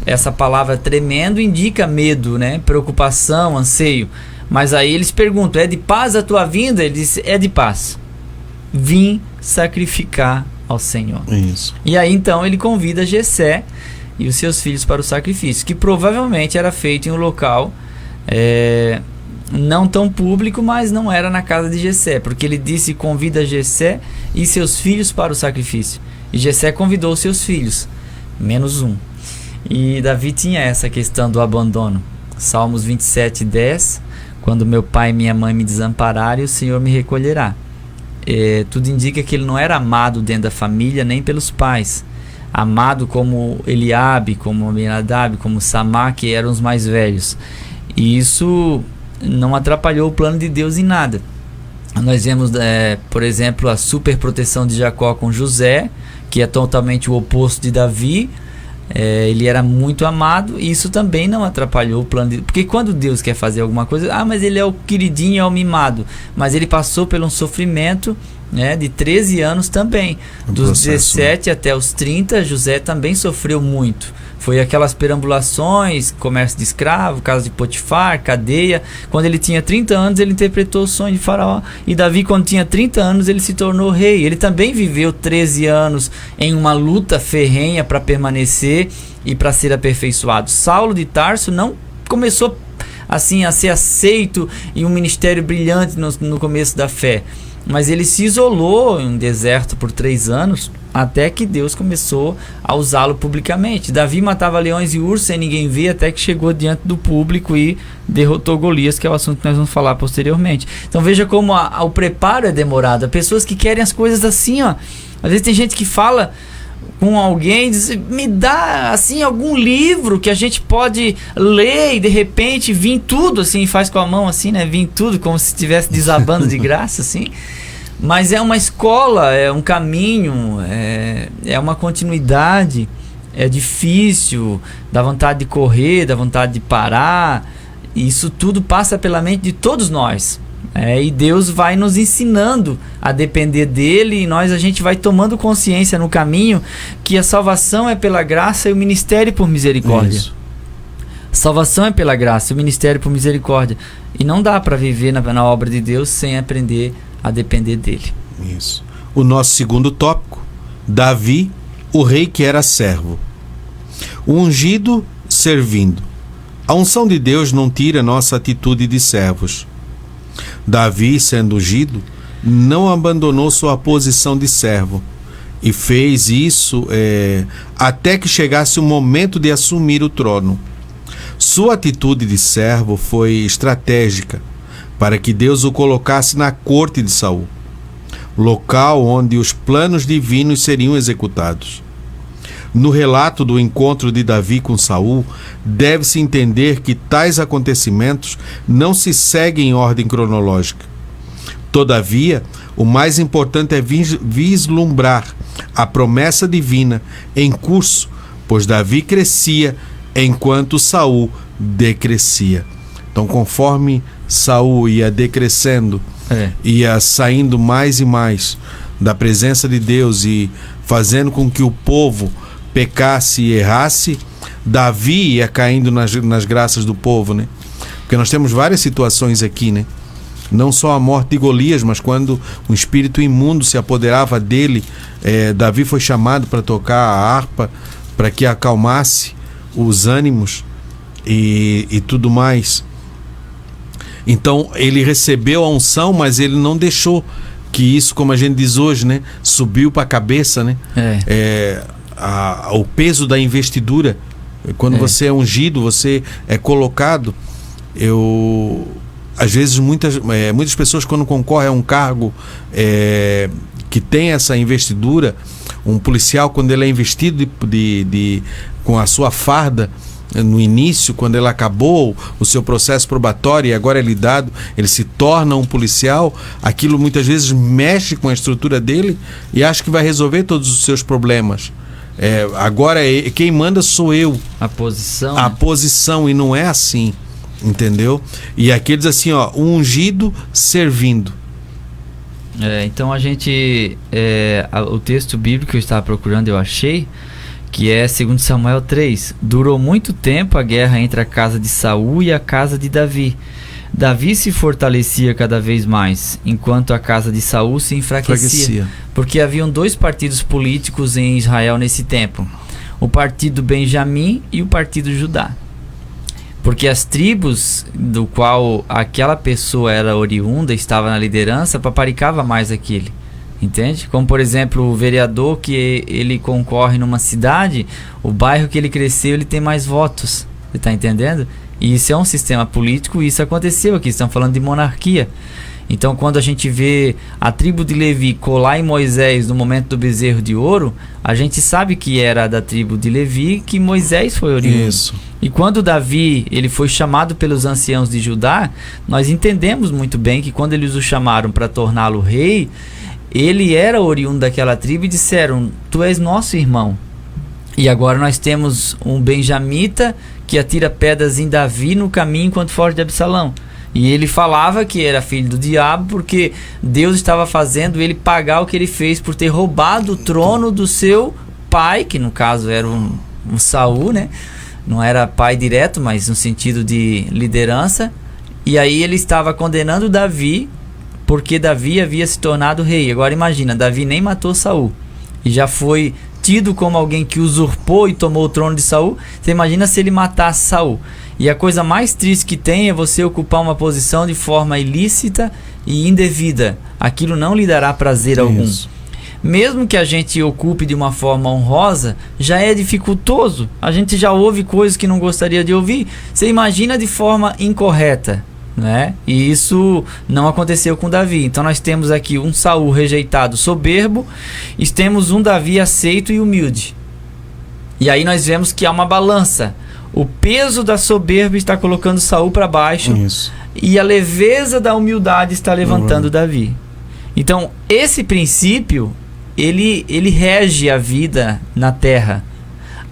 Essa palavra tremendo indica medo, né? Preocupação, anseio. Mas aí eles perguntam, é de paz a tua vinda? Ele diz, é de paz. Vim sacrificar ao Senhor. Isso. E aí então ele convida Jessé e os seus filhos para o sacrifício, que provavelmente era feito em um local não tão público, mas não era na casa de Jessé, porque ele disse, convida Jessé e seus filhos para o sacrifício. E Jessé convidou seus filhos, menos um. E Davi tinha essa questão do abandono. Salmos 27:10, quando meu pai e minha mãe me desampararem, o Senhor me recolherá. Tudo indica que ele não era amado dentro da família, nem pelos pais. Amado como Eliabe, como Aminadab, como Samá, que eram os mais velhos. E isso não atrapalhou o plano de Deus em nada. Nós vemos, por exemplo, a super proteção de Jacó com José, que é totalmente o oposto de Davi. Ele era muito amado, e isso também não atrapalhou o plano de... Porque quando Deus quer fazer alguma coisa, mas ele é o queridinho, é o mimado. Mas ele passou por um sofrimento, né, de 13 anos também. Dos 17 até os 30, José também sofreu muito. Foi aquelas perambulações, comércio de escravo, casa de Potifar, cadeia. Quando ele tinha 30 anos, ele interpretou o sonho de Faraó. E Davi, quando tinha 30 anos, ele se tornou rei. Ele também viveu 13 anos em uma luta ferrenha para permanecer e para ser aperfeiçoado. Saulo de Tarso não começou assim a ser aceito em um ministério brilhante no começo da fé. Mas ele se isolou em um deserto por 3 anos, até que Deus começou a usá-lo publicamente. Davi matava leões e ursos sem ninguém ver, até que chegou diante do público e derrotou Golias, que é o assunto que nós vamos falar posteriormente. Então veja como o preparo é demorado. Há pessoas que querem as coisas assim, ó. Às vezes tem gente que fala com alguém, diz, me dá assim algum livro que a gente pode ler, e de repente vir tudo assim, faz com a mão assim, né, vir tudo como se estivesse desabando de graça assim. Mas é uma escola, é um caminho, é uma continuidade, é difícil, dá vontade de correr, dá vontade de parar. Isso tudo passa pela mente de todos nós. E Deus vai nos ensinando a depender dele, e a gente vai tomando consciência no caminho que a salvação é pela graça e o ministério por misericórdia. Isso. A salvação é pela graça e o ministério por misericórdia. E não dá para viver na obra de Deus sem aprender a depender dele. Isso. O nosso segundo tópico, Davi, o rei que era servo. O ungido servindo. A unção de Deus não tira nossa atitude de servos. Davi, sendo ungido, não abandonou sua posição de servo e fez isso até que chegasse o momento de assumir o trono. Sua atitude de servo foi estratégica para que Deus o colocasse na corte de Saul, local onde os planos divinos seriam executados. No relato do encontro de Davi com Saul, deve-se entender que tais acontecimentos não se seguem em ordem cronológica. Todavia, o mais importante é vislumbrar a promessa divina em curso, pois Davi crescia enquanto Saul decrescia. Então, conforme Saul ia decrescendo, ia saindo mais e mais da presença de Deus e fazendo com que o povo pecasse e errasse, Davi ia caindo nas graças do povo, né? Porque nós temos várias situações aqui, né? Não só a morte de Golias, mas quando um espírito imundo se apoderava dele, Davi foi chamado para tocar a harpa, para que acalmasse os ânimos e tudo mais. Então ele recebeu a unção, mas ele não deixou que isso, como a gente diz hoje, né, subiu para a cabeça, né? O peso da investidura. Quando você é ungido, você é colocado. Às vezes muitas pessoas, quando concorrem a um cargo que tem essa investidura, um policial, quando ele é investido com a sua farda no início, quando ele acabou o seu processo probatório e agora é lidado, ele se torna um policial, aquilo muitas vezes mexe com a estrutura dele e acha que vai resolver todos os seus problemas. Agora quem manda sou eu. A posição. A posição, e não é assim, entendeu? E aqui diz assim, ó, o ungido servindo. Então a gente, o texto bíblico que eu estava procurando, eu achei, que é 2 Samuel 3. Durou muito tempo a guerra entre a casa de Saul e a casa de Davi. Davi se fortalecia cada vez mais, enquanto a casa de Saul se enfraquecia. Porque haviam 2 partidos políticos em Israel nesse tempo: o partido Benjamim e o partido Judá. Porque as tribos do qual aquela pessoa era oriunda, estava na liderança, paparicava mais aquele. Entende? Como, por exemplo, o vereador que ele concorre numa cidade, o bairro que ele cresceu, ele tem mais votos. Você está entendendo? E isso é um sistema político, e isso aconteceu aqui. Estamos falando de monarquia. Então, quando a gente vê a tribo de Levi colar em Moisés no momento do bezerro de ouro, a gente sabe que era da tribo de Levi que Moisés foi oriundo. Isso. E quando Davi ele foi chamado pelos anciãos de Judá, nós entendemos muito bem que quando eles o chamaram para torná-lo rei, ele era oriundo daquela tribo e disseram: tu és nosso irmão. E agora nós temos um benjamita que atira pedras em Davi no caminho enquanto foge de Absalão. E ele falava que era filho do diabo porque Deus estava fazendo ele pagar o que ele fez por ter roubado o trono do seu pai, que no caso era um Saul, né? Não era pai direto, mas no sentido de liderança. E aí ele estava condenando Davi porque Davi havia se tornado rei. Agora imagina, Davi nem matou Saul e já foi tido como alguém que usurpou e tomou o trono de Saul. Você imagina se ele matasse Saul. E a coisa mais triste que tem é você ocupar uma posição de forma ilícita e indevida. Aquilo não lhe dará prazer algum. Mesmo que a gente ocupe de uma forma honrosa, já é dificultoso. A gente já ouve coisas que não gostaria de ouvir. Você imagina de forma incorreta, né? E isso não aconteceu com Davi. Então nós temos aqui um Saul rejeitado, soberbo, e temos um Davi aceito e humilde. E aí nós vemos que há uma balança. O peso da soberba está colocando Saul para baixo. Isso. E a leveza da humildade está levantando Davi. Então esse princípio ele rege a vida na terra.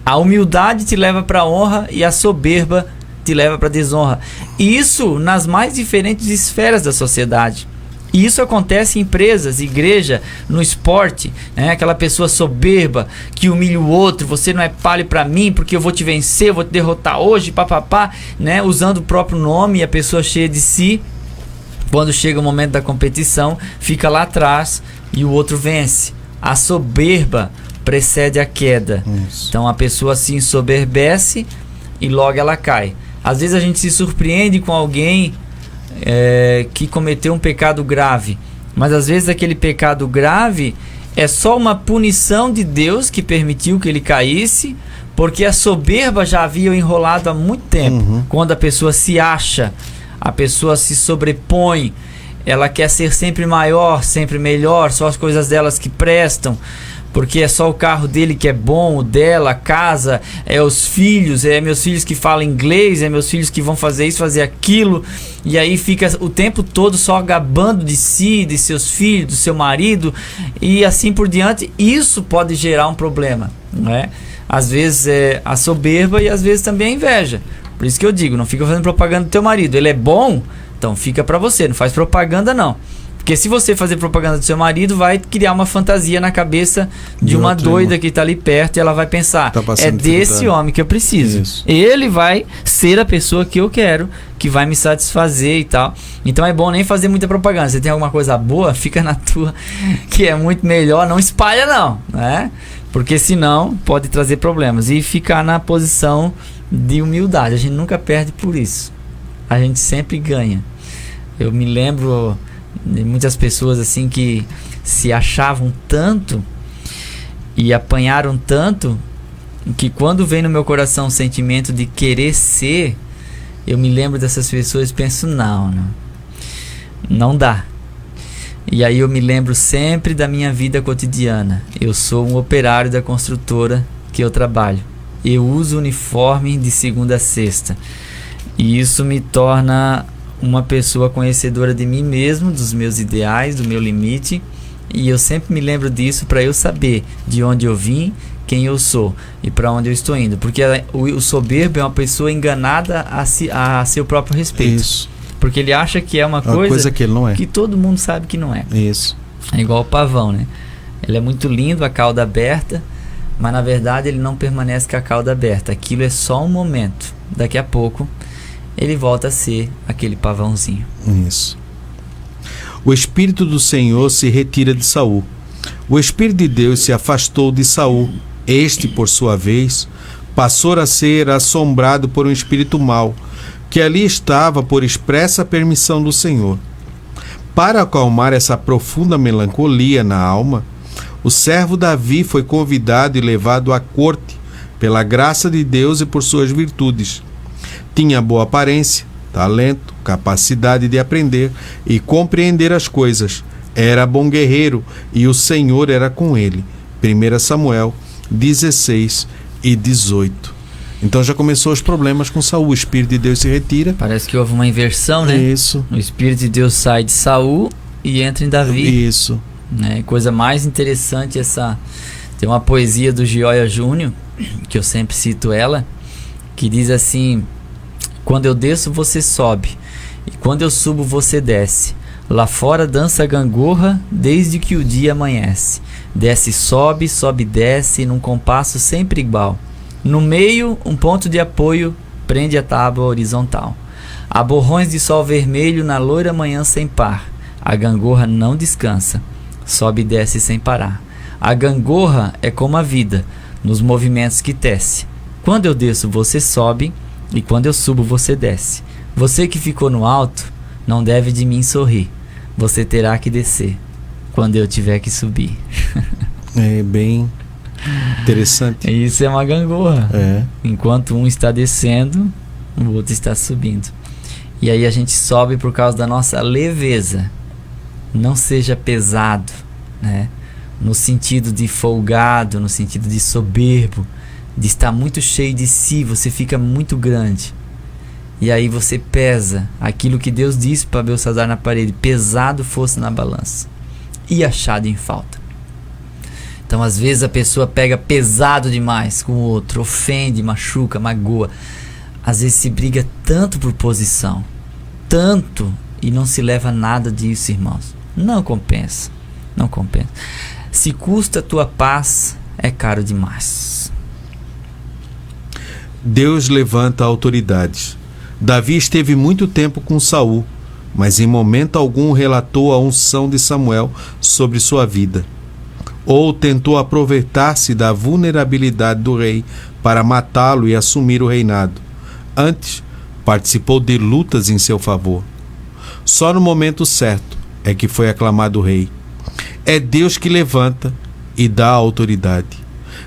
A humildade te leva para a honra e a soberba te leva para a desonra. Isso nas mais diferentes esferas da sociedade. E isso acontece em empresas, igreja, no esporte, né? Aquela pessoa soberba que humilha o outro. Você não é palho para mim porque eu vou te vencer, eu vou te derrotar hoje, papapá, né? Usando o próprio nome, e a pessoa cheia de si, quando chega o momento da competição, fica lá atrás e o outro vence. A soberba precede a queda. Isso. Então a pessoa se ensoberbece e logo ela cai. Às vezes a gente se surpreende com alguém que cometeu um pecado grave, mas às vezes aquele pecado grave é só uma punição de Deus que permitiu que ele caísse, porque a soberba já havia o enrolado há muito tempo. Quando a pessoa se acha, a pessoa se sobrepõe, ela quer ser sempre maior, sempre melhor, só as coisas delas que prestam, porque é só o carro dele que é bom, o dela, a casa, é os filhos, é meus filhos que falam inglês, é meus filhos que vão fazer isso, fazer aquilo, e aí fica o tempo todo só gabando de si, de seus filhos, do seu marido, e assim por diante. Isso pode gerar um problema, não é? Às vezes é a soberba e às vezes também a inveja. Por isso que eu digo, não fica fazendo propaganda do teu marido. Ele é bom, então fica pra você, não faz propaganda não. Porque se você fazer propaganda do seu marido, vai criar uma fantasia na cabeça de uma doida que está ali perto, e ela vai pensar, é desse homem que eu preciso. Isso. Ele vai ser a pessoa que eu quero, que vai me satisfazer e tal. Então é bom nem fazer muita propaganda. Se tem alguma coisa boa, fica na tua, que é muito melhor. Não espalha não, né? Porque senão pode trazer problemas. E ficar na posição de humildade. A gente nunca perde por isso. A gente sempre ganha. Eu me lembro de muitas pessoas assim que se achavam tanto e apanharam tanto, que quando vem no meu coração o sentimento de querer ser, eu me lembro dessas pessoas e penso, não dá. E aí eu me lembro sempre da minha vida cotidiana. Eu sou um operário da construtora que eu trabalho. Eu uso uniforme de segunda a sexta. E isso me torna uma pessoa conhecedora de mim mesmo, dos meus ideais, do meu limite, E eu sempre me lembro disso para eu saber de onde eu vim, quem eu sou e para onde eu estou indo. Porque o soberbo é uma pessoa enganada a seu próprio respeito. Isso. Porque ele acha que é uma coisa que ele não é. Que todo mundo sabe que não é. Isso. É igual o pavão, né? Ele é muito lindo, a cauda aberta, mas na verdade ele não permanece com a cauda aberta. Aquilo é só um momento. Daqui a pouco ele volta a ser aquele pavãozinho. Isso. O Espírito do Senhor se retira de Saul. O Espírito de Deus se afastou de Saul. Este, por sua vez, passou a ser assombrado por um espírito mau, que ali estava por expressa permissão do Senhor. Para acalmar essa profunda melancolia na alma, o servo Davi foi convidado e levado à corte pela graça de Deus e por suas virtudes. Tinha boa aparência, talento, capacidade de aprender e compreender as coisas. Era bom guerreiro e o Senhor era com ele. 1 Samuel 16 e 18. Então já começou os problemas com Saul. O Espírito de Deus se retira. Parece que houve uma inversão, né? Isso. O Espírito de Deus sai de Saul e entra em Davi. Isso. Coisa mais interessante tem uma poesia do Gioia Júnior, que eu sempre cito ela, que diz assim: quando eu desço você sobe, e quando eu subo você desce. Lá fora dança a gangorra desde que o dia amanhece. Desce, sobe, sobe, desce, num compasso sempre igual. No meio, um ponto de apoio prende a tábua horizontal. Há borrões de sol vermelho na loira manhã sem par. A gangorra não descansa, sobe e desce sem parar. A gangorra é como a vida, nos movimentos que tece. Quando eu desço, você sobe, e quando eu subo, você desce. Você que ficou no alto, não deve de mim sorrir. Você terá que descer, quando eu tiver que subir. É bem interessante. Isso é uma gangorra. É. Enquanto um está descendo, o outro está subindo. E aí a gente sobe por causa da nossa leveza. Não seja pesado, né? No sentido de folgado, no sentido de soberbo, de estar muito cheio de si, você fica muito grande. E aí você pesa aquilo que Deus disse para Belsazar na parede: pesado fosse na balança e achado em falta. Então às vezes a pessoa pega pesado demais com o outro, ofende, machuca, magoa. Às vezes se briga tanto por posição, tanto, e não se leva nada disso, irmãos. Não compensa, não compensa. Se custa a tua paz, é caro demais. Deus levanta autoridades. Davi esteve muito tempo com Saul, mas em momento algum relatou a unção de Samuel sobre sua vida, ou tentou aproveitar-se da vulnerabilidade do rei para matá-lo e assumir o reinado. Antes, participou de lutas em seu favor. Só no momento certo é que foi aclamado rei. É Deus que levanta e dá autoridade.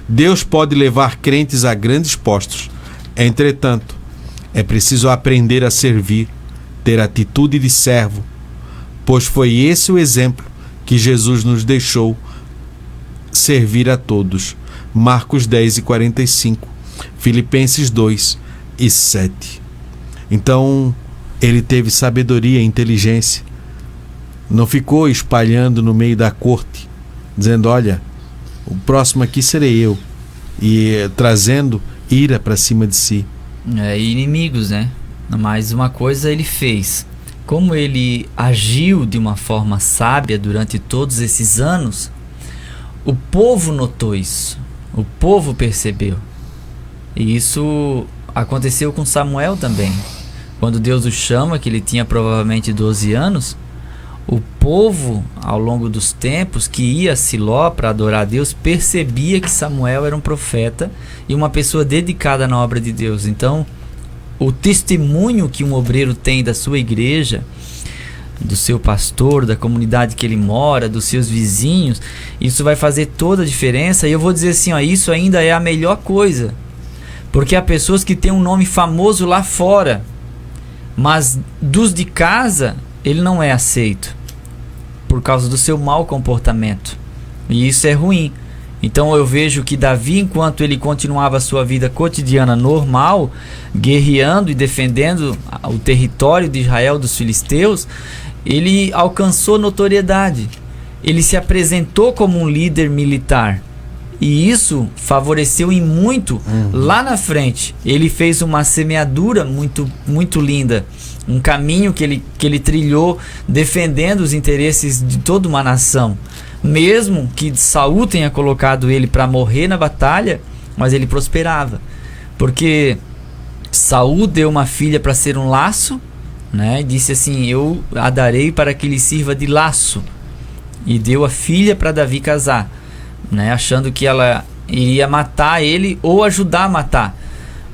Deus pode levar crentes a grandes postos. Entretanto, é preciso aprender a servir, ter atitude de servo, pois foi esse o exemplo que Jesus nos deixou: servir a todos. Marcos 10 e 45, Filipenses 2 e 7. Então, ele teve sabedoria e inteligência. Não ficou espalhando no meio da corte, dizendo: olha, o próximo aqui serei eu, e trazendo ira para cima de si. Inimigos, né? Mas uma coisa ele fez: como ele agiu de uma forma sábia durante todos esses anos, o povo notou isso, o povo percebeu. E isso aconteceu com Samuel também. Quando Deus o chama, que ele tinha provavelmente 12 anos, o povo, ao longo dos tempos, que ia a Siló para adorar a Deus, percebia que Samuel era um profeta e uma pessoa dedicada na obra de Deus. Então, o testemunho que um obreiro tem da sua igreja, do seu pastor, da comunidade que ele mora, dos seus vizinhos, isso vai fazer toda a diferença. E eu vou dizer assim, isso ainda é a melhor coisa, porque há pessoas que têm um nome famoso lá fora, mas dos de casa ele não é aceito por causa do seu mau comportamento, e isso é ruim. Então eu vejo que Davi, enquanto ele continuava a sua vida cotidiana normal, guerreando e defendendo o território de Israel dos filisteus, ele alcançou notoriedade. ele se apresentou como um líder militar. E isso favoreceu em muito lá na frente. Ele fez uma semeadura muito, muito linda. Um caminho que ele trilhou defendendo os interesses de toda uma nação. Mesmo que Saul tenha colocado ele para morrer na batalha, mas ele prosperava. Porque Saul deu uma filha para ser um laço, né? Disse assim: eu a darei para que lhe sirva de laço. E deu a filha para Davi casar, né? Achando que ela iria matar ele ou ajudar a matar.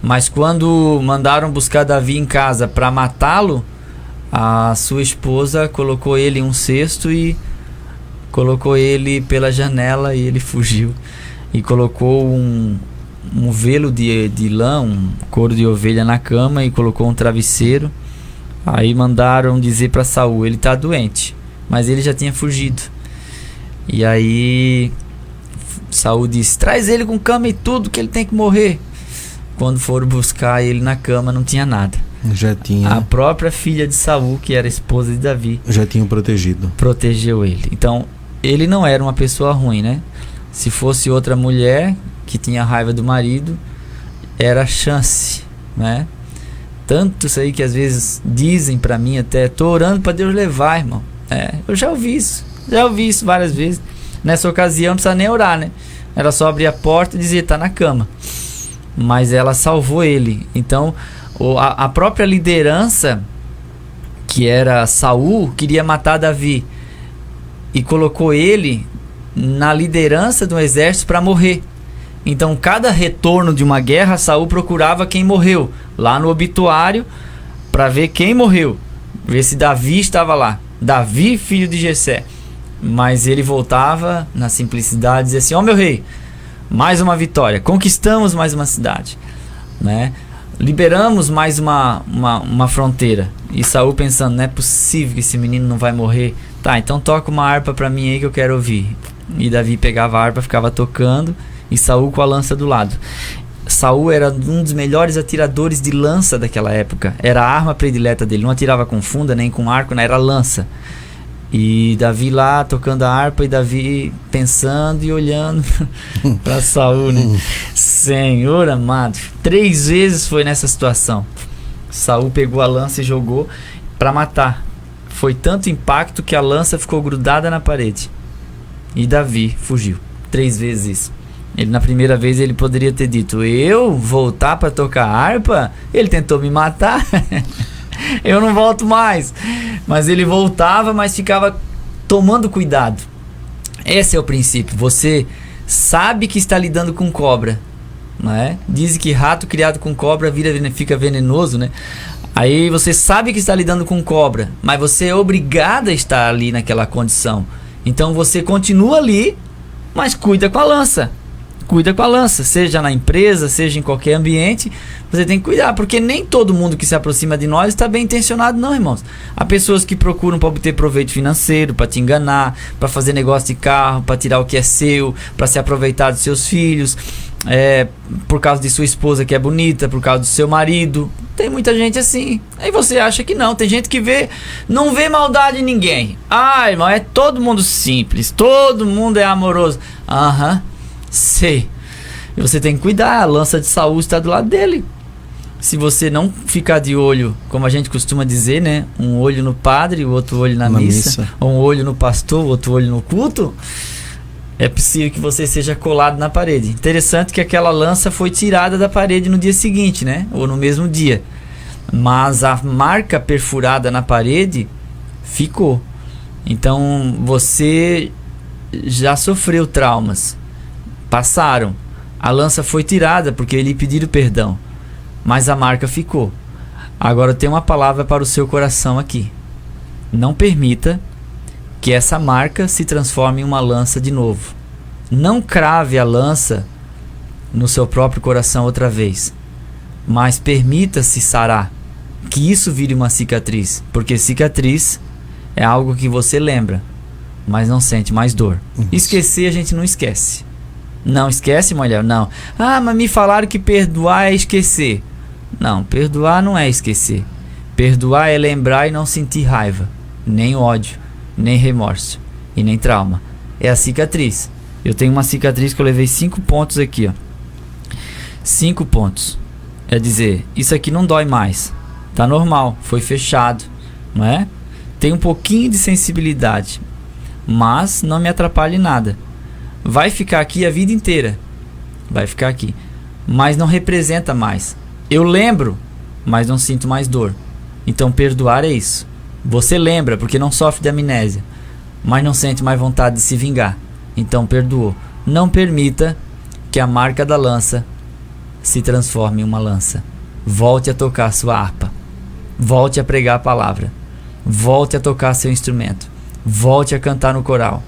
Mas quando mandaram buscar Davi em casa para matá-lo, a sua esposa colocou ele em um cesto e colocou ele pela janela, e ele fugiu. E colocou um velo de lã, um couro de ovelha na cama, e colocou um travesseiro. Aí mandaram dizer para Saul: ele está doente, mas ele já tinha fugido. E aí Saul disse: traz ele com cama e tudo, que ele tem que morrer. Quando foram buscar ele na cama, não tinha nada. Já tinha. A própria filha de Saul, que era esposa de Davi, já tinha protegido. Protegeu ele. Então, ele não era uma pessoa ruim, né? Se fosse outra mulher que tinha raiva do marido, era chance, né? Tanto isso aí que às vezes dizem pra mim até: tô orando pra Deus levar, irmão. Eu já ouvi isso várias vezes. Nessa ocasião não precisa nem orar, né? Era só abrir a porta e dizer: tá na cama. Mas ela salvou ele. Então a própria liderança, que era Saul, queria matar Davi e colocou ele na liderança do exército para morrer. Então cada retorno de uma guerra, Saul procurava quem morreu lá no obituário para ver quem morreu, ver se Davi estava lá. Davi, filho de Jessé. Mas ele voltava na simplicidade, dizia assim: ó meu rei, mais uma vitória, conquistamos mais uma cidade, né? Liberamos mais uma fronteira. E Saul pensando: não é possível que esse menino não vai morrer. Tá, então toca uma harpa pra mim aí que eu quero ouvir. E Davi pegava a harpa, ficava tocando, e Saul com a lança do lado. Saul era um dos melhores atiradores de lança daquela época. Era a arma predileta dele. Não atirava com funda nem com arco, né? Era lança. E Davi lá tocando a harpa, e Davi pensando e olhando para Saul, né? Senhor amado, 3 vezes foi nessa situação. Saul pegou a lança e jogou para matar. Foi tanto impacto que a lança ficou grudada na parede. E Davi fugiu. 3 vezes isso. Ele, na primeira vez, ele poderia ter dito: eu voltar para tocar harpa? Ele tentou me matar. Eu não volto mais. Mas ele voltava, mas ficava tomando cuidado. Esse é o princípio. Você sabe que está lidando com cobra, não é? Dizem que rato criado com cobra fica venenoso, né? Aí você sabe que está lidando com cobra, mas você é obrigado a estar ali naquela condição. Então você continua ali, mas cuida com a lança. Cuida com a lança, seja na empresa, seja em qualquer ambiente, você tem que cuidar, porque nem todo mundo que se aproxima de nós está bem intencionado, não, irmãos. Há pessoas que procuram para obter proveito financeiro, para te enganar, para fazer negócio de carro, para tirar o que é seu, para se aproveitar dos seus filhos, por causa de sua esposa que é bonita, por causa do seu marido. Tem muita gente assim. Aí você acha que não. Tem gente que não vê maldade em ninguém. Ah, irmão, é todo mundo simples, todo mundo é amoroso. Sei. E você tem que cuidar. A lança de Saul está do lado dele. Se você não ficar de olho, como a gente costuma dizer, né? Um olho no padre, o outro olho na missa. Ou um olho no pastor, o outro olho no culto. É possível que você seja colado na parede. Interessante que aquela lança foi tirada da parede no dia seguinte, né? Ou no mesmo dia. Mas a marca perfurada na parede ficou. Então você já sofreu traumas. Passaram. A lança foi tirada porque ele pediu perdão. Mas a marca ficou. Agora tem uma palavra para o seu coração aqui. Não permita que essa marca se transforme em uma lança de novo. Não crave a lança no seu próprio coração outra vez. Mas permita-se sarar. Que isso vire uma cicatriz. Porque cicatriz é algo que você lembra, mas não sente mais dor. Esquecer a gente não esquece. Não esquece, mulher? Não. Ah, mas me falaram que perdoar é esquecer. Não, perdoar não é esquecer. Perdoar é lembrar e não sentir raiva, nem ódio, nem remorso. e nem trauma. É a cicatriz. Eu tenho uma cicatriz que eu levei 5 pontos aqui, ó. 5 pontos. É dizer, isso aqui não dói mais. Tá normal, foi fechado, não é? Tem um pouquinho de sensibilidade, mas não me atrapalha em nada. Vai ficar aqui a vida inteira. Vai ficar aqui. Mas não representa mais. Eu lembro, mas não sinto mais dor. Então perdoar é isso. Você lembra porque não sofre de amnésia, mas não sente mais vontade de se vingar. Então perdoou. Não permita que a marca da lança se transforme em uma lança. Volte a tocar sua harpa. Volte a pregar a palavra. Volte a tocar seu instrumento. Volte a cantar no coral.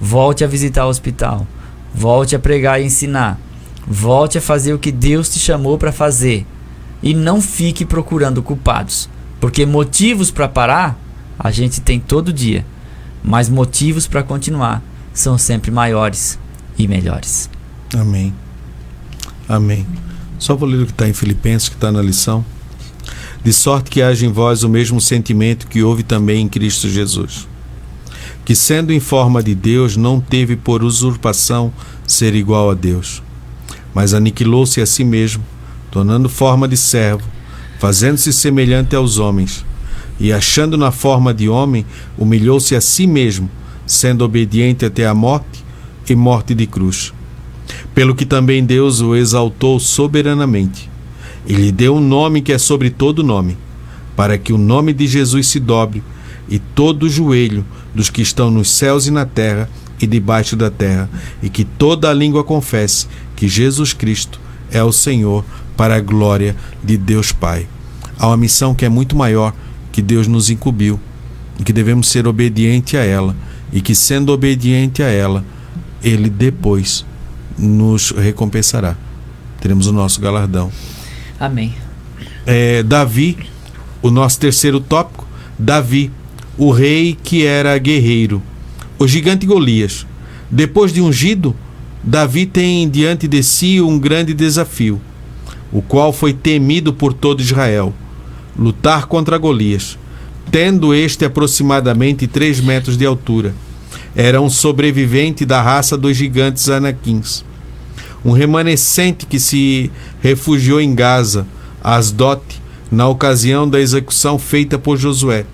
Volte a visitar o hospital. Volte a pregar e ensinar. Volte a fazer o que Deus te chamou para fazer. E não fique procurando culpados. Porque motivos para parar, a gente tem todo dia. Mas motivos para continuar são sempre maiores e melhores. Amém. Amém. Só vou ler o que está em Filipenses, que está na lição. De sorte que haja em vós o mesmo sentimento que houve também em Cristo Jesus, que sendo em forma de Deus, não teve por usurpação ser igual a Deus, mas aniquilou-se a si mesmo, tornando forma de servo, fazendo-se semelhante aos homens, e achando na forma de homem, humilhou-se a si mesmo, sendo obediente até a morte e morte de cruz. Pelo que também Deus o exaltou soberanamente, e lhe deu um nome que é sobre todo nome, para que o nome de Jesus se dobre, e todo o joelho dos que estão nos céus e na terra e debaixo da terra, e que toda a língua confesse que Jesus Cristo é o Senhor, para a glória de Deus Pai. Há uma missão que é muito maior, que Deus nos incumbiu, e que devemos ser obedientes a ela, e que sendo obediente a ela, Ele depois nos recompensará. Teremos o nosso galardão. Amém. Davi, o nosso terceiro tópico. Davi, o rei que era guerreiro. O gigante Golias. Depois de ungido, Davi tem diante de si um grande desafio, o qual foi temido por todo Israel: lutar contra Golias, tendo este aproximadamente 3 metros de altura. Era um sobrevivente da raça dos gigantes anaquins, um remanescente que se refugiou em Gaza, Asdod, na ocasião da execução feita por Josué,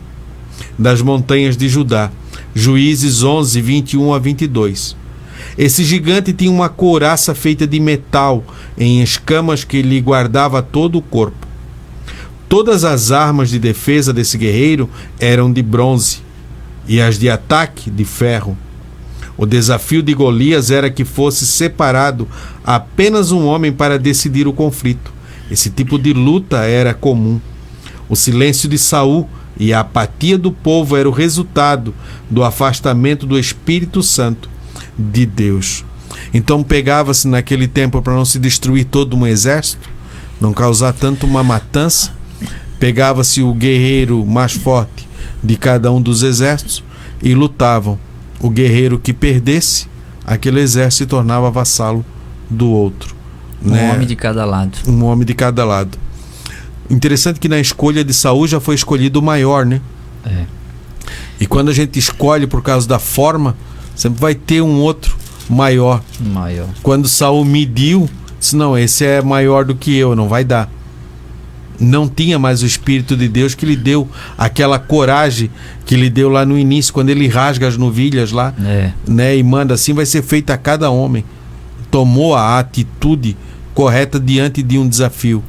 das montanhas de Judá. Juízes 11, 21 a 22. Esse gigante tinha uma couraça feita de metal em escamas que lhe guardava todo o corpo. Todas as armas de defesa desse guerreiro eram de bronze e as de ataque de ferro. O desafio de Golias era que fosse separado apenas um homem para decidir o conflito. Esse tipo de luta era comum. O silêncio de Saul e a apatia do povo era o resultado do afastamento do Espírito Santo de Deus. Então pegava-se naquele tempo, para não se destruir todo um exército, não causar tanto uma matança, pegava-se o guerreiro mais forte de cada um dos exércitos e lutavam. O guerreiro que perdesse, aquele exército se tornava vassalo do outro. Um homem de cada lado. Um homem de cada lado. Interessante que na escolha de Saul já foi escolhido o maior, né? É. E quando a gente escolhe por causa da forma, sempre vai ter um outro maior. Quando Saul mediu, disse: não, esse é maior do que eu, não vai dar. Não tinha mais o Espírito de Deus que lhe deu aquela coragem que lhe deu lá no início, quando ele rasga as novilhas lá, né, e manda: assim vai ser feito a cada homem. Tomou a atitude correta diante de um desafio.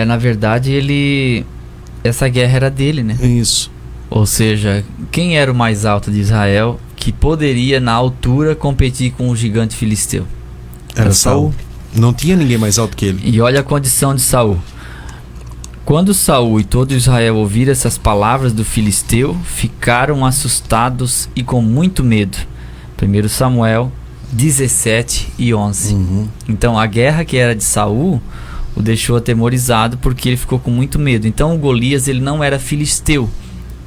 Na verdade, essa guerra era dele, né? Isso. Ou seja, quem era o mais alto de Israel que poderia, na altura, competir com o gigante filisteu? Era Saul. Não tinha ninguém mais alto que ele. E olha a condição de Saul. Quando Saul e todo Israel ouviram essas palavras do filisteu, ficaram assustados e com muito medo. 1 Samuel 17 e 11. Então a guerra que era de Saul o deixou atemorizado, porque ele ficou com muito medo. Então o Golias, ele não era filisteu,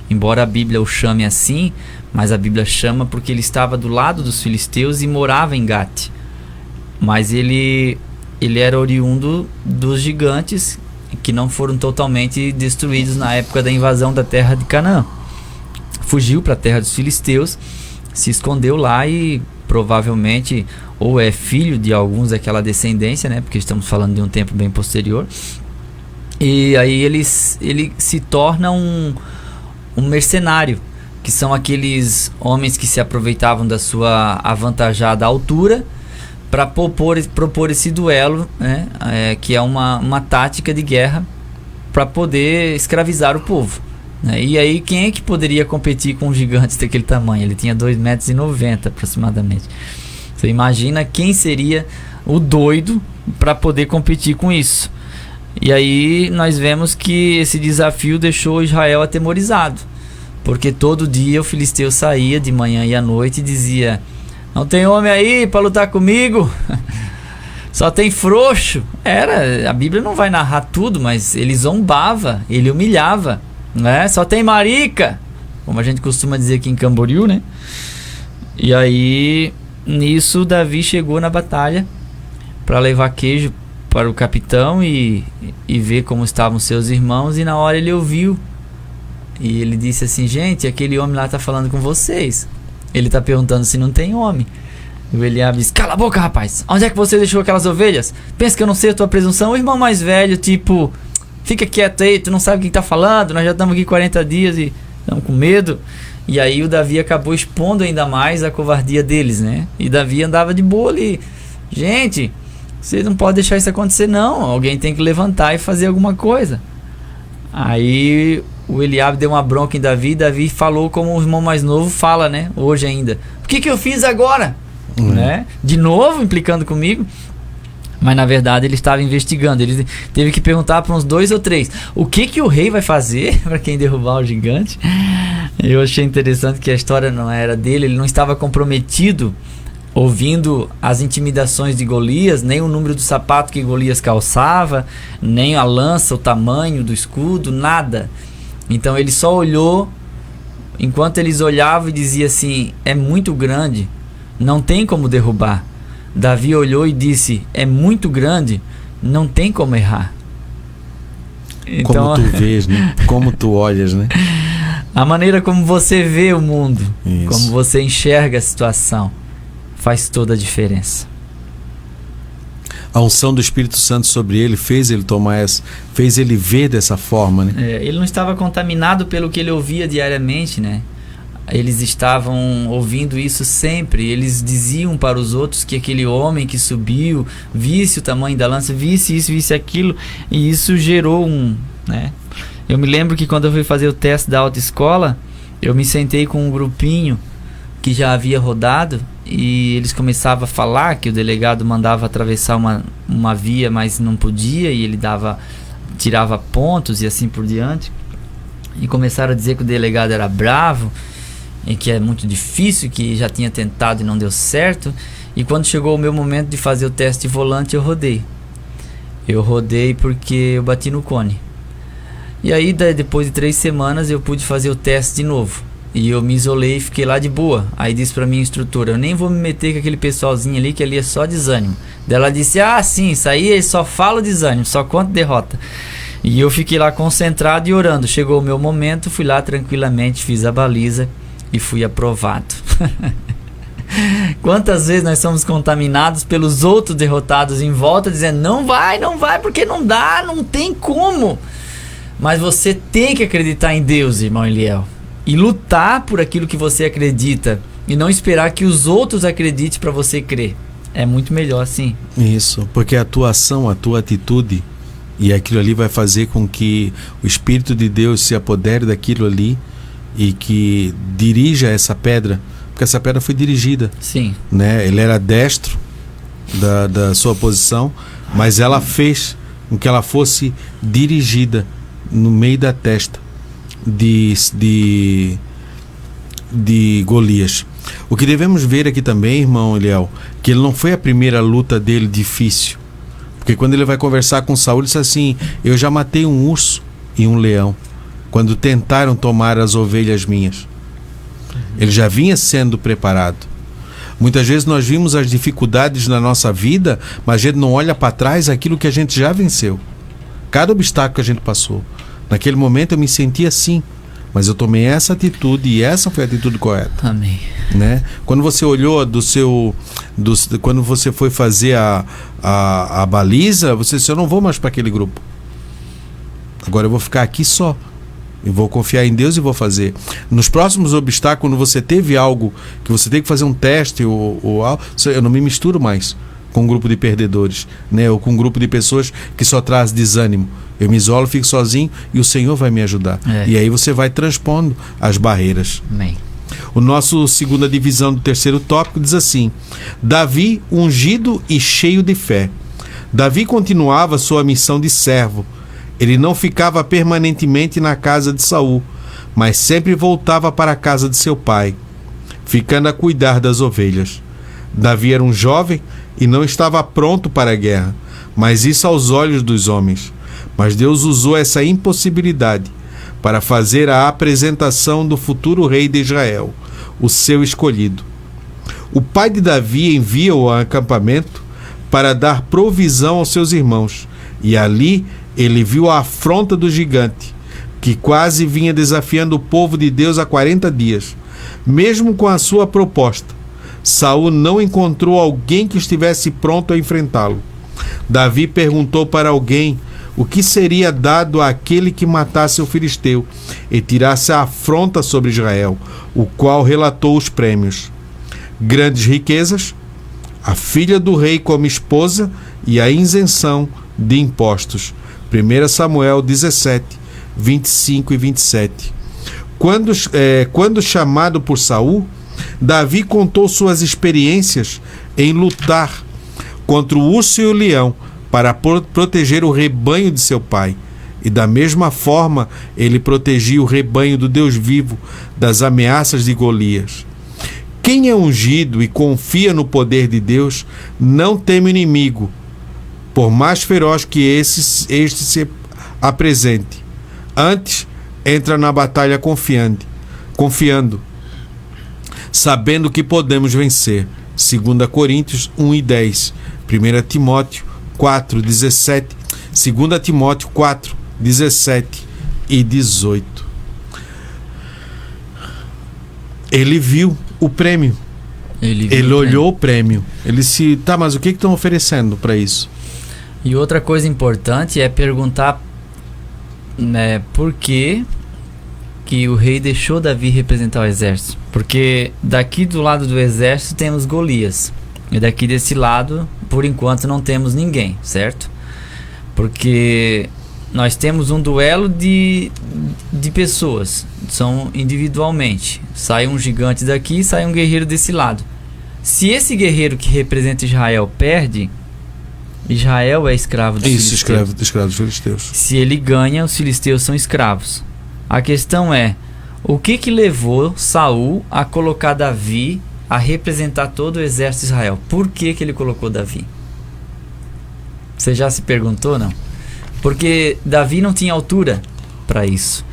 embora a Bíblia o chame assim, mas a Bíblia chama porque ele estava do lado dos filisteus e morava em Gate. Mas ele era oriundo dos gigantes que não foram totalmente destruídos na época da invasão da terra de Canaã. Fugiu para a terra dos filisteus se escondeu lá e provavelmente ou é filho de alguns daquela descendência, né? Porque estamos falando de um tempo bem posterior. E aí ele se torna um mercenário, que são aqueles homens que se aproveitavam da sua avantajada altura para propor esse duelo, né? Que é uma tática de guerra para poder escravizar o povo, né? E aí quem é que poderia competir com um gigante daquele tamanho? Ele tinha 2,90 metros aproximadamente. Você imagina quem seria o doido para poder competir com isso? E aí nós vemos que esse desafio deixou Israel atemorizado, porque todo dia o filisteu saía de manhã e à noite e dizia: não tem homem aí para lutar comigo? Só tem frouxo. A Bíblia não vai narrar tudo, mas ele zombava, ele humilhava, né? Só tem marica, como a gente costuma dizer aqui em Camboriú, né? E aí, nisso, Davi chegou na batalha para levar queijo para o capitão e ver como estavam seus irmãos. E na hora ele ouviu e ele disse assim: gente, aquele homem lá está falando com vocês. Ele está perguntando se não tem homem. E o Eliabe disse: cala a boca, rapaz, onde é que você deixou aquelas ovelhas? Pensa que eu não sei a tua presunção? O irmão mais velho, tipo, fica quieto aí, tu não sabe quem tá falando, nós já estamos aqui 40 dias e estamos com medo. E aí o Davi acabou expondo ainda mais a covardia deles, né? E Davi andava de boa ali: gente, você não pode deixar isso acontecer não, alguém tem que levantar e fazer alguma coisa. Aí o Eliabe deu uma bronca em Davi, e Davi falou como o irmão mais novo fala, né? Hoje ainda: o que eu fiz agora? Né? De novo implicando comigo. Mas na verdade ele estava investigando. Ele teve que perguntar para uns 2 ou 3: o que o rei vai fazer para quem derrubar o gigante? Eu achei interessante que a história não era dele. Ele não estava comprometido ouvindo as intimidações de Golias, nem o número do sapato que Golias calçava, nem a lança, o tamanho do escudo, nada. Então ele só olhou. Enquanto eles olhavam e dizia assim: é muito grande, não tem como derrubar. Davi olhou e disse: é muito grande, não tem como errar. Então, como tu vês, né? Como tu olhas, né? A maneira como você vê o mundo, isso, como você enxerga a situação, faz toda a diferença. A unção do Espírito Santo sobre ele fez ele ver dessa forma, né? Ele não estava contaminado pelo que ele ouvia diariamente, né? Eles estavam ouvindo isso sempre. Eles diziam para os outros que aquele homem que subiu, visse o tamanho da lança, visse isso, visse aquilo, e isso gerou né? Eu me lembro que quando eu fui fazer o teste da autoescola, eu me sentei com um grupinho que já havia rodado, e eles começavam a falar que o delegado mandava atravessar uma via, mas não podia, e ele tirava pontos e assim por diante, e começaram a dizer que o delegado era bravo e que é muito difícil, que já tinha tentado e não deu certo. E quando chegou o meu momento de fazer o teste de volante, eu rodei porque eu bati no cone. E aí depois de 3 semanas eu pude fazer o teste de novo, e eu me isolei e fiquei lá de boa. Aí disse pra minha instrutora: eu nem vou me meter com aquele pessoalzinho ali, que ali é só desânimo. Daí ela disse: ah, sim, isso aí ele só fala desânimo, só conta derrota. E eu fiquei lá concentrado e orando. Chegou o meu momento, fui lá tranquilamente, fiz a baliza e fui aprovado. Quantas vezes nós somos contaminados pelos outros derrotados em volta, dizendo: não vai, porque não dá, não tem como. Mas você tem que acreditar em Deus, irmão Eliel, e lutar por aquilo que você acredita, e não esperar que os outros acreditem para você crer. É muito melhor assim. Isso, porque a tua ação, a tua atitude, e aquilo ali vai fazer com que o Espírito de Deus se apodere daquilo ali e que dirija essa pedra, porque essa pedra foi dirigida. Sim. Né? Ele era destro da sua posição, mas ela fez com que ela fosse dirigida no meio da testa de Golias. O que devemos ver aqui também, irmão Eliel, que ele não foi a primeira luta dele difícil, porque quando ele vai conversar com Saul, ele diz assim: eu já matei um urso e um leão quando tentaram tomar as ovelhas minhas. Ele já vinha sendo preparado. Muitas vezes nós vimos as dificuldades na nossa vida, mas a gente não olha para trás aquilo que a gente já venceu. Cada obstáculo que a gente passou. Naquele momento eu me senti assim, mas eu tomei essa atitude e essa foi a atitude correta. Amém. Né? Quando você olhou quando você foi fazer a baliza, você disse: eu não vou mais para aquele grupo, agora eu vou ficar aqui só, eu vou confiar em Deus e vou fazer. Nos próximos obstáculos, quando você teve algo que você tem que fazer um teste ou algo, eu não me misturo mais com um grupo de perdedores, né? Ou com um grupo de pessoas que só traz desânimo. Eu me isolo, fico sozinho e o Senhor vai me ajudar. E aí você vai transpondo as barreiras. Amém. O nosso segunda divisão do terceiro tópico diz assim: Davi, ungido e cheio de fé. Davi continuava sua missão de servo. Ele não ficava permanentemente na casa de Saul, mas sempre voltava para a casa de seu pai, ficando a cuidar das ovelhas. Davi era um jovem e não estava pronto para a guerra, mas isso aos olhos dos homens. Mas Deus usou essa impossibilidade para fazer a apresentação do futuro rei de Israel, o seu escolhido. O pai de Davi envia-o ao acampamento para dar provisão aos seus irmãos, e ali ele viu a afronta do gigante, que quase vinha desafiando o povo de Deus há 40 dias. Mesmo com a sua proposta, Saul não encontrou alguém que estivesse pronto a enfrentá-lo. Davi perguntou para alguém o que seria dado àquele que matasse o filisteu e tirasse a afronta sobre Israel, o qual relatou os prêmios: grandes riquezas, a filha do rei como esposa e a isenção de impostos. 1 Samuel 17, 25 e 27. Quando chamado por Saul, Davi contou suas experiências em lutar contra o urso e o leão para proteger o rebanho de seu pai. E da mesma forma, ele protegia o rebanho do Deus vivo das ameaças de Golias. Quem é ungido e confia no poder de Deus não teme o inimigo, por mais feroz que este se apresente. Antes, entra na batalha confiando, sabendo que podemos vencer. 2 Coríntios 1 e 10, 1 Timóteo 4, 17, 2 Timóteo 4, 17 e 18. Ele viu o prêmio. Ele olhou o prêmio. Ele se... Tá, mas o que estão oferecendo para isso? E outra coisa importante é perguntar, né, por que o rei deixou Davi representar o exército. Porque daqui do lado do exército temos Golias. E daqui desse lado, por enquanto, não temos ninguém, certo? Porque nós temos um duelo de pessoas. São individualmente. Sai um gigante daqui, sai um guerreiro desse lado. Se esse guerreiro que representa Israel perde, Israel é escravo dos filisteus. Isso, escravo dos filisteus. Se ele ganha, os filisteus são escravos. A questão é, o que levou Saul a colocar Davi a representar todo o exército de Israel? Por que ele colocou Davi? Você já se perguntou, não? Porque Davi não tinha altura para isso.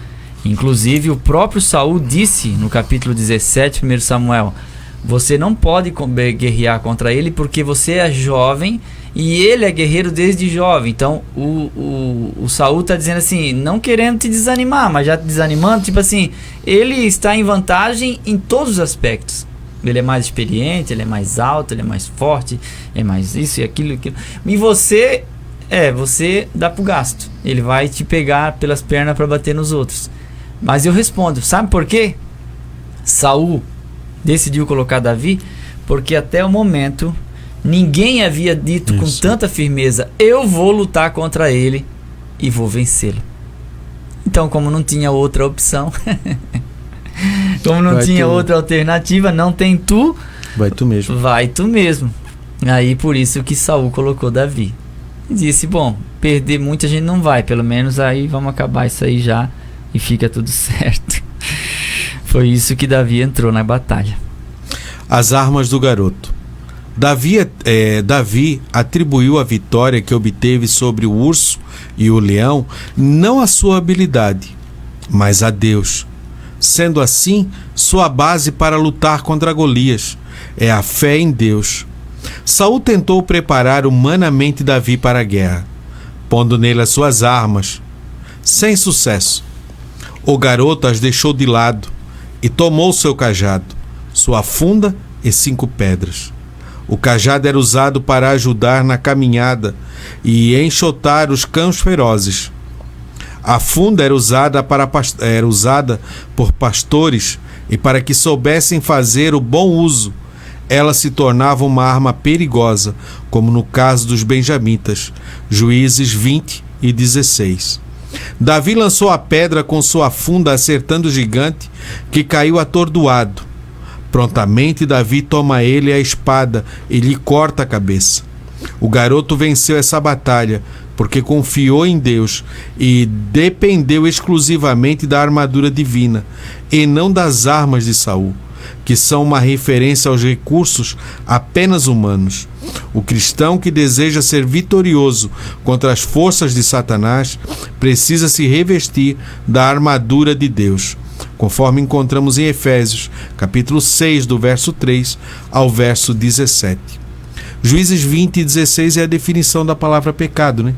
Inclusive, o próprio Saul disse no capítulo 17, 1 Samuel: você não pode guerrear contra ele porque você é jovem e ele é guerreiro desde jovem. Então o Saul está dizendo assim, não querendo te desanimar, mas já te desanimando, tipo assim, ele está em vantagem em todos os aspectos. Ele é mais experiente, ele é mais alto, ele é mais forte, é mais isso e aquilo. E você dá pro gasto. Ele vai te pegar pelas pernas para bater nos outros. Mas eu respondo, sabe por quê? Saul decidiu colocar Davi porque até o momento ninguém havia dito com tanta firmeza: eu vou lutar contra ele e vou vencê-lo. Então, como não tinha outra opção, como não tinha outra alternativa, não tem tu, vai tu mesmo. Vai tu mesmo. Aí por isso que Saul colocou Davi. E disse: bom, perder muita gente não vai, pelo menos aí vamos acabar isso aí já e fica tudo certo. Foi isso que Davi entrou na batalha. As armas do garoto. Davi atribuiu a vitória que obteve sobre o urso e o leão não à sua habilidade, mas a Deus. Sendo assim, sua base para lutar contra Golias é a fé em Deus. Saul tentou preparar humanamente Davi para a guerra, pondo nele as suas armas, sem sucesso. O garoto as deixou de lado e tomou seu cajado, sua funda e 5 pedras. O cajado era usado para ajudar na caminhada e enxotar os cães ferozes. A funda era usada por pastores e para que soubessem fazer o bom uso. Ela se tornava uma arma perigosa, como no caso dos benjamitas. Juízes 20 e 16. Davi lançou a pedra com sua funda, acertando o gigante, que caiu atordoado. Prontamente Davi toma ele a espada e lhe corta a cabeça. O garoto venceu essa batalha porque confiou em Deus e dependeu exclusivamente da armadura divina e não das armas de Saul, que são uma referência aos recursos apenas humanos. O cristão que deseja ser vitorioso contra as forças de Satanás precisa se revestir da armadura de Deus, conforme encontramos em Efésios, capítulo 6, do verso 3 ao verso 17. Juízes 20 e 16 é a definição da palavra pecado, né?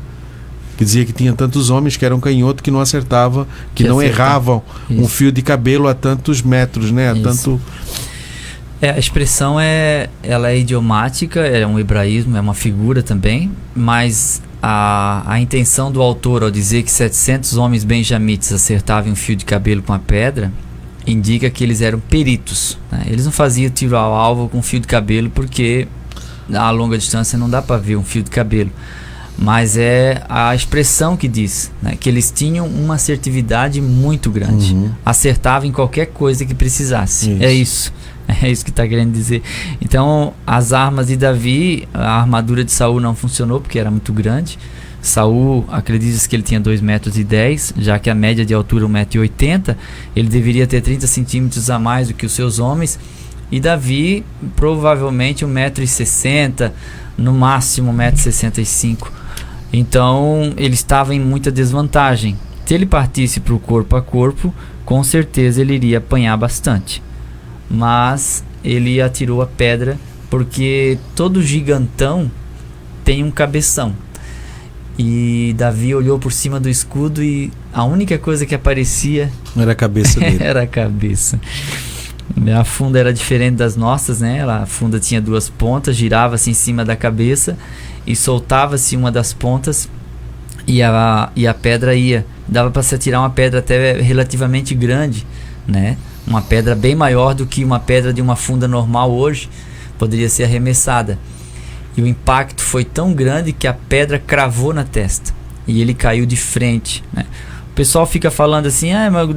Que dizia que tinha tantos homens que eram canhotos que não acertavam, que não erravam um fio de cabelo a tantos metros, né? A expressão ela é idiomática, é um hebraísmo, é uma figura também, mas a intenção do autor ao dizer que 700 homens benjamitas acertavam um fio de cabelo com a pedra indica que eles eram peritos, né? Eles não faziam tiro ao alvo com fio de cabelo porque a longa distância não dá para ver um fio de cabelo, mas é a expressão que diz, né, que eles tinham uma assertividade muito grande, acertavam em qualquer coisa que precisasse. É isso que está querendo dizer. Então, as armas de Davi, a armadura de Saul não funcionou porque era muito grande. Saul, acredita-se que ele tinha 2,10 metros, já que a média de altura é 1,80 m, ele deveria ter 30 centímetros a mais do que os seus homens. E Davi, provavelmente 1,60 m, no máximo 1,65 m. Então, ele estava em muita desvantagem. Se ele partisse para o corpo a corpo, com certeza ele iria apanhar bastante. Mas ele atirou a pedra porque todo gigantão tem um cabeção. E Davi olhou por cima do escudo e a única coisa que aparecia era a cabeça dele. Era a cabeça. A funda era diferente das nossas, né? A funda tinha 2 pontas, girava-se em cima da cabeça e soltava-se uma das pontas e a pedra ia. Dava para se atirar uma pedra até relativamente grande, né? Uma pedra bem maior do que uma pedra de uma funda normal hoje, poderia ser arremessada. E o impacto foi tão grande que a pedra cravou na testa e ele caiu de frente, né? O pessoal fica falando assim, mas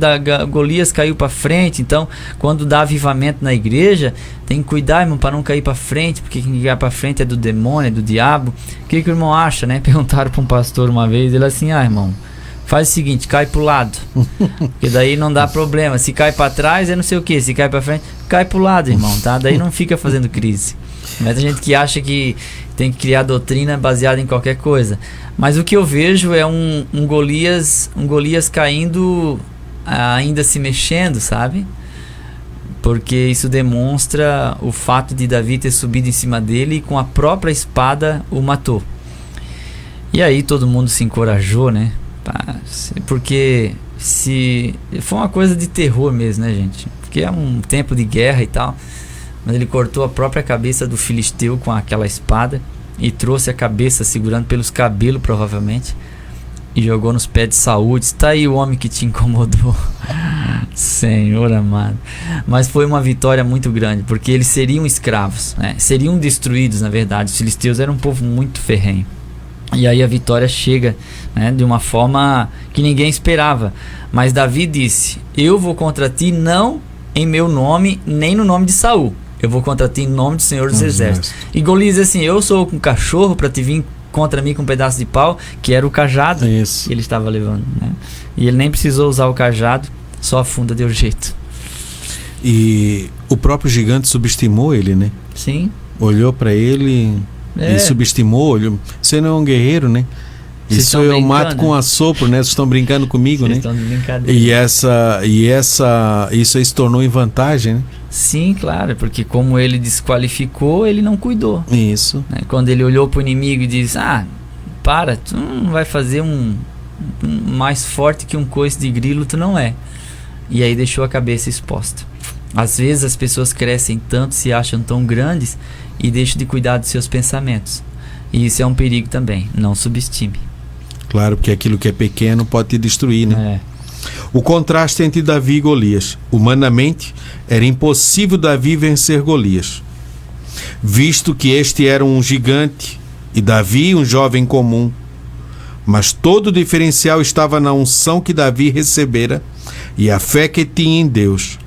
Golias caiu para frente. Então, quando dá avivamento na igreja, tem que cuidar, irmão, para não cair para frente, porque quem cai para frente é do demônio, é do diabo. O que o irmão acha, né? Perguntaram para um pastor uma vez, ele assim, irmão, faz o seguinte, cai pro lado, porque daí não dá problema. Se cai para trás é não sei o que, se cai para frente, cai pro lado, irmão, tá? Daí não fica fazendo crise. Mas tem gente que acha que tem que criar doutrina baseada em qualquer coisa. Mas o que eu vejo é um Golias caindo, ainda se mexendo, sabe? Porque isso demonstra o fato de Davi ter subido em cima dele e com a própria espada o matou. E aí todo mundo se encorajou, né? Porque foi uma coisa de terror mesmo, né, gente? Porque é um tempo de guerra e tal. Mas ele cortou a própria cabeça do filisteu com aquela espada e trouxe a cabeça segurando pelos cabelos, provavelmente, e jogou nos pés de Saul. Está aí o homem que te incomodou. Senhor amado. Mas foi uma vitória muito grande, porque eles seriam escravos, né? Seriam destruídos, na verdade. Os filisteus eram um povo muito ferrenho. E aí a vitória chega, né, de uma forma que ninguém esperava. Mas Davi disse, eu vou contra ti não em meu nome, nem no nome de Saul. Eu vou contra ti em nome do Senhor dos Exércitos. E Golias diz assim, eu sou um cachorro para te vir contra mim com um pedaço de pau, que era o cajado que ele estava levando, né? E ele nem precisou usar o cajado, só a funda deu jeito. E o próprio gigante subestimou ele, né? Sim. Olhou para ele e subestimou. Olhou. Você não é um guerreiro, né? Isso eu mato com assopro, né? Vocês estão brincando comigo, né? Estão de brincadeira. Isso aí se tornou em vantagem, né? Sim, claro, porque como ele desqualificou, ele não cuidou. Isso. Né? Quando ele olhou para o inimigo e disse, tu não vai fazer um mais forte que um coice de grilo, tu não é. e aí deixou a cabeça exposta. Às vezes as pessoas crescem tanto, se acham tão grandes e deixam de cuidar dos seus pensamentos. E isso é um perigo também, não subestime. Claro, porque aquilo que é pequeno pode te destruir, né? O contraste entre Davi e Golias. Humanamente, era impossível Davi vencer Golias, visto que este era um gigante e Davi um jovem comum. Mas todo o diferencial estava na unção que Davi recebera e a fé que tinha em Deus.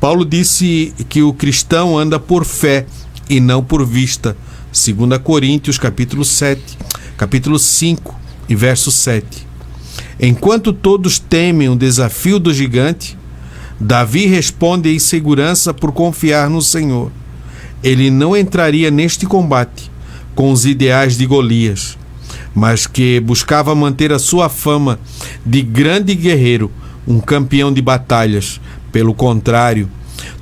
Paulo disse que o cristão anda por fé e não por vista. 2 Coríntios, capítulo 5 e verso 7. Enquanto todos temem o desafio do gigante, Davi responde em segurança por confiar no Senhor. Ele não entraria neste combate com os ideais de Golias, mas que buscava manter a sua fama de grande guerreiro, um campeão de batalhas. Pelo contrário,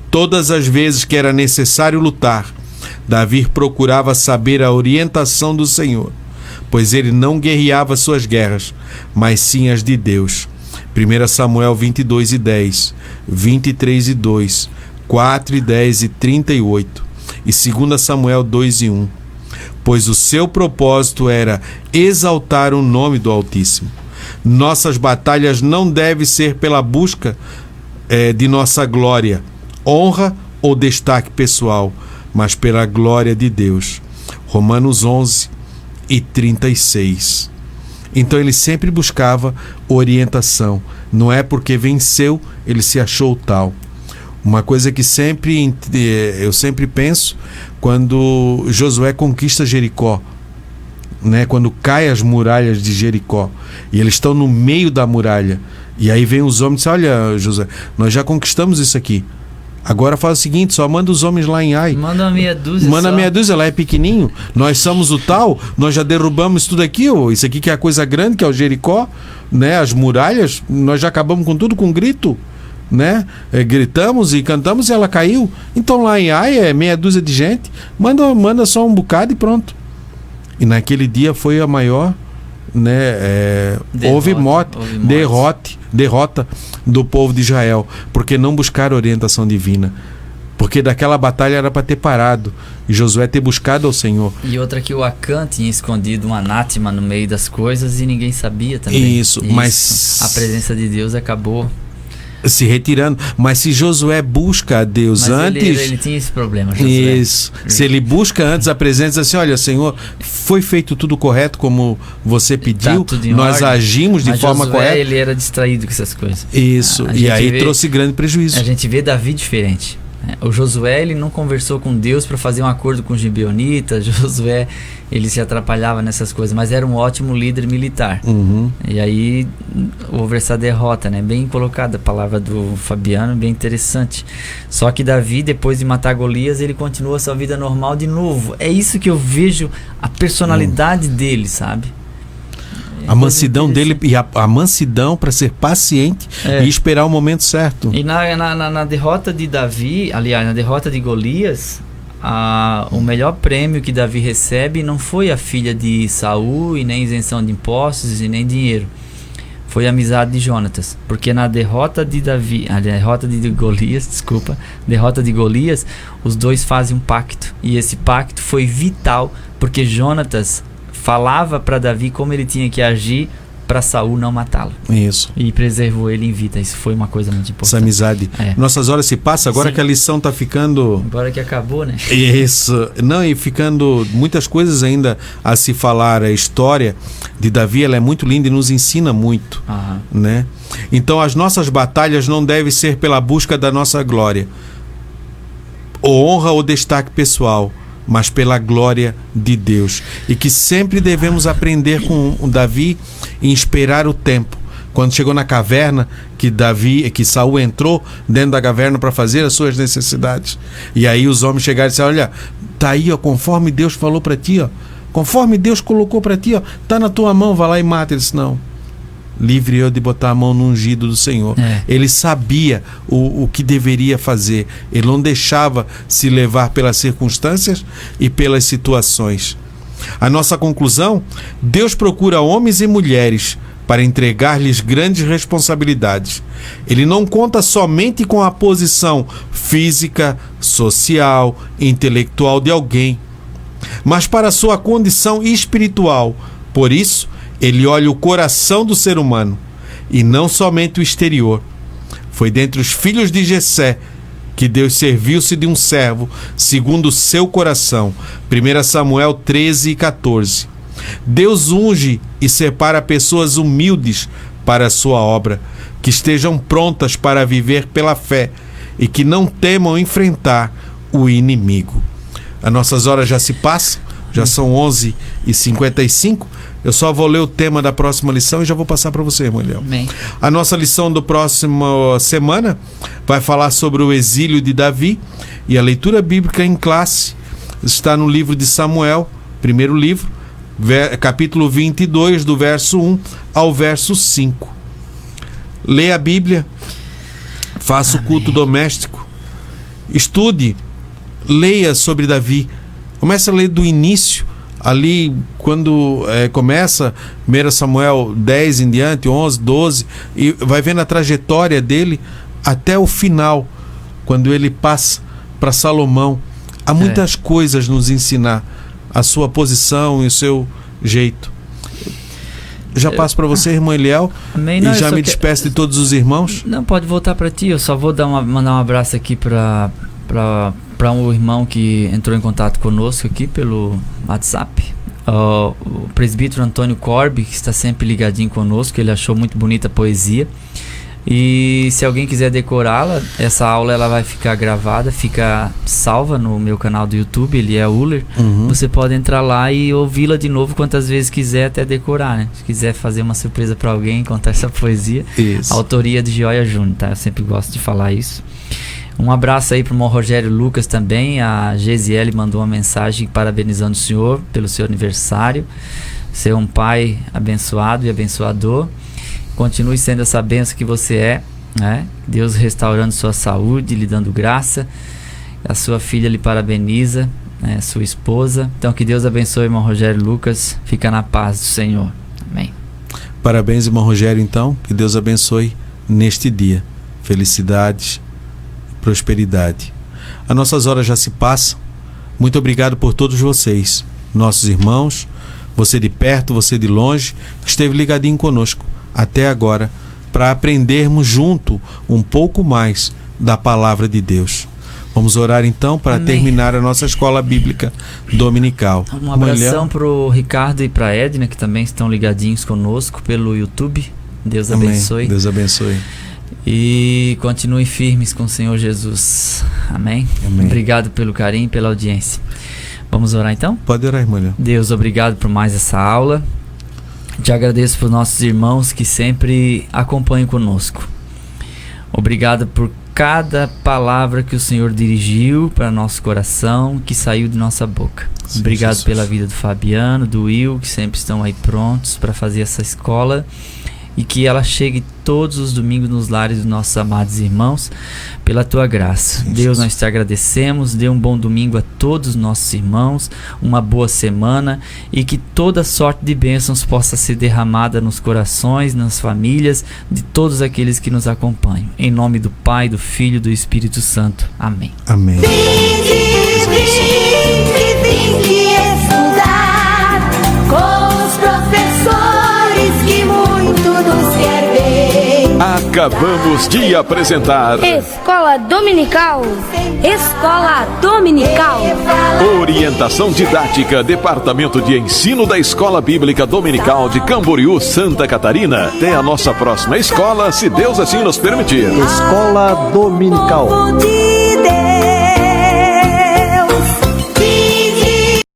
todas as vezes que era necessário lutar, Davi procurava saber a orientação do Senhor, pois ele não guerreava suas guerras, mas sim as de Deus. 1 Samuel 22:10, 23:2, 4:10 e 38, e 2 Samuel 2:1. Pois o seu propósito era exaltar o nome do Altíssimo. Nossas batalhas não devem ser pela busca de nossa glória, honra ou destaque pessoal, mas pela glória de Deus. Romanos 11:36. Então ele sempre buscava orientação. Não é porque venceu, ele se achou tal. Uma coisa que eu sempre penso quando Josué conquista Jericó, né? Quando caem as muralhas de Jericó e eles estão no meio da muralha, e aí vem os homens e dizem: olha, Josué, nós já conquistamos isso aqui. Agora faz o seguinte, só manda os homens lá em Ai. Manda uma meia dúzia. Manda meia dúzia, lá é pequenininho. Nós somos o tal, nós já derrubamos tudo aqui, isso aqui que é a coisa grande, que é o Jericó, né? As muralhas, nós já acabamos com tudo com grito, né? Gritamos e cantamos e ela caiu. Então lá em Ai é meia dúzia de gente, manda só um bocado e pronto. E naquele dia foi a maior, né? Houve derrota do povo de Israel, porque não buscaram orientação divina, porque daquela batalha era para ter parado e Josué ter buscado ao Senhor. E outra que o Acã tinha escondido um anátema no meio das coisas e ninguém sabia também. Isso, mas a presença de Deus acabou se retirando. Mas se Josué busca a Deus antes... Ele tinha esse problema, Josué. Isso. Se ele busca antes a presença, assim, olha, Senhor, foi feito tudo correto como você pediu, nós agimos de forma Josué, correta. Ele era distraído com essas coisas. Isso, e aí trouxe grande prejuízo. A gente vê Davi diferente. O Josué, ele não conversou com Deus para fazer um acordo com os gibeonitas. Josué, ele se atrapalhava nessas coisas, mas era um ótimo líder militar. E aí houve essa derrota, né? Bem colocada a palavra do Fabiano, bem interessante. Só que Davi, depois de matar Golias, ele continua a sua vida normal de novo. É isso que eu vejo, a personalidade dele, sabe? A mansidão dele e a mansidão para ser paciente e esperar o momento certo. E na derrota de Davi, aliás, na derrota de Golias, o melhor prêmio que Davi recebe não foi a filha de Saul e nem isenção de impostos e nem dinheiro. Foi a amizade de Jonatas, porque na derrota de Golias, os dois fazem um pacto, e esse pacto foi vital, porque Jonatas falava para Davi como ele tinha que agir para Saul não matá-lo. Isso. E preservou ele em vida. Isso foi uma coisa muito importante. Essa amizade. Nossas horas se passam, agora que a lição está ficando... Agora que acabou, né? Isso. Não, e ficando muitas coisas ainda a se falar. A história de Davi, ela é muito linda e nos ensina muito, né? Então as nossas batalhas não devem ser pela busca da nossa glória, ou honra ou destaque pessoal, mas pela glória de Deus. E que sempre devemos aprender com o Davi em esperar o tempo. Quando chegou na caverna, que Saul entrou dentro da caverna para fazer as suas necessidades. E aí os homens chegaram e disseram: olha, tá aí, ó, conforme Deus falou para ti, ó, conforme Deus colocou para ti, ó, tá na tua mão, vai lá e mata. Ele disse: não, livre eu de botar a mão no ungido do Senhor. Ele sabia o que deveria fazer. Ele não deixava se levar pelas circunstâncias e pelas situações. A nossa conclusão: Deus procura homens e mulheres para entregar-lhes grandes responsabilidades. Ele não conta somente com a posição física, social, intelectual de alguém, mas para a sua condição espiritual. Por isso, ele olha o coração do ser humano e não somente o exterior. Foi dentre os filhos de Jessé que Deus serviu-se de um servo segundo o seu coração. 1 Samuel 13:14. Deus unge e separa pessoas humildes para a sua obra, que estejam prontas para viver pela fé e que não temam enfrentar o inimigo. As nossas horas já se passam, já são 11h55. Eu só vou ler o tema da próxima lição e já vou passar para você, irmão Léo. Amém. A nossa lição do próximo semana vai falar sobre o exílio de Davi, e a leitura bíblica em classe está no livro de Samuel, primeiro livro, capítulo 22, do verso 1 ao verso 5. Leia a Bíblia, faça o culto doméstico, estude, leia sobre Davi. Comece a ler do início, ali quando começa 1 Samuel 10 em diante, 11, 12, e vai vendo a trajetória dele até o final, quando ele passa para Salomão. Há muitas coisas nos ensinar, a sua posição e o seu jeito. Já passo para você, irmão Eliel. Amém. E já me despeço de todos os irmãos. Não, pode voltar para ti. Eu só vou mandar um abraço aqui para um irmão que entrou em contato conosco aqui pelo WhatsApp, o presbítero Antônio Corbi, que está sempre ligadinho conosco. Ele achou muito bonita a poesia, e se alguém quiser decorá-la, essa aula ela vai ficar gravada, fica salva no meu canal do YouTube, ele é Uller. Você pode entrar lá e ouvi-la de novo quantas vezes quiser, até decorar, né? Se quiser fazer uma surpresa para alguém, contar essa poesia. Isso. Autoria de Gioia Júnior, tá? Eu sempre gosto de falar isso. Um abraço aí para o irmão Rogério Lucas também. A Gesiele mandou uma mensagem parabenizando o senhor pelo seu aniversário. Você é um pai abençoado e abençoador. Continue sendo essa bênção que você é, né? Deus restaurando sua saúde, lhe dando graça. A sua filha lhe parabeniza, né? Sua esposa. Então que Deus abençoe, irmão Rogério Lucas. Fica na paz do Senhor. Amém. Parabéns, irmão Rogério, então. Que Deus abençoe neste dia. Felicidades, prosperidade. As nossas horas já se passam. Muito obrigado por todos vocês, nossos irmãos, você de perto, você de longe, que esteve ligadinho conosco até agora, para aprendermos junto um pouco mais da palavra de Deus. Vamos orar então para terminar a nossa escola bíblica dominical. Um abração para o Ricardo e para a Edna, que também estão ligadinhos conosco pelo YouTube. Deus abençoe. Deus abençoe. E continue firmes com o Senhor Jesus. Amém? Obrigado pelo carinho e pela audiência. Vamos orar então? Pode orar, irmão. Deus, obrigado por mais essa aula. Te agradeço por nossos irmãos que sempre acompanham conosco. Obrigado por cada palavra que o Senhor dirigiu para nosso coração, que saiu de nossa boca. Sim, obrigado, Jesus, pela vida do Fabiano, do Will, que sempre estão aí prontos para fazer essa escola, e que ela chegue todos os domingos nos lares dos nossos amados irmãos, pela tua graça. Sim, Deus, nós te agradecemos. Dê um bom domingo a todos os nossos irmãos, uma boa semana, e que toda sorte de bênçãos possa ser derramada nos corações, nas famílias de todos aqueles que nos acompanham. Em nome do Pai, do Filho e do Espírito Santo. Amém. Amém. Vinde estudar com os professores que muito nos quer bem. Acabamos de apresentar Escola Dominical. Escola Dominical. Orientação Didática, Departamento de Ensino da Escola Bíblica Dominical de Camboriú, Santa Catarina. Até a nossa próxima escola, se Deus assim nos permitir. Escola Dominical.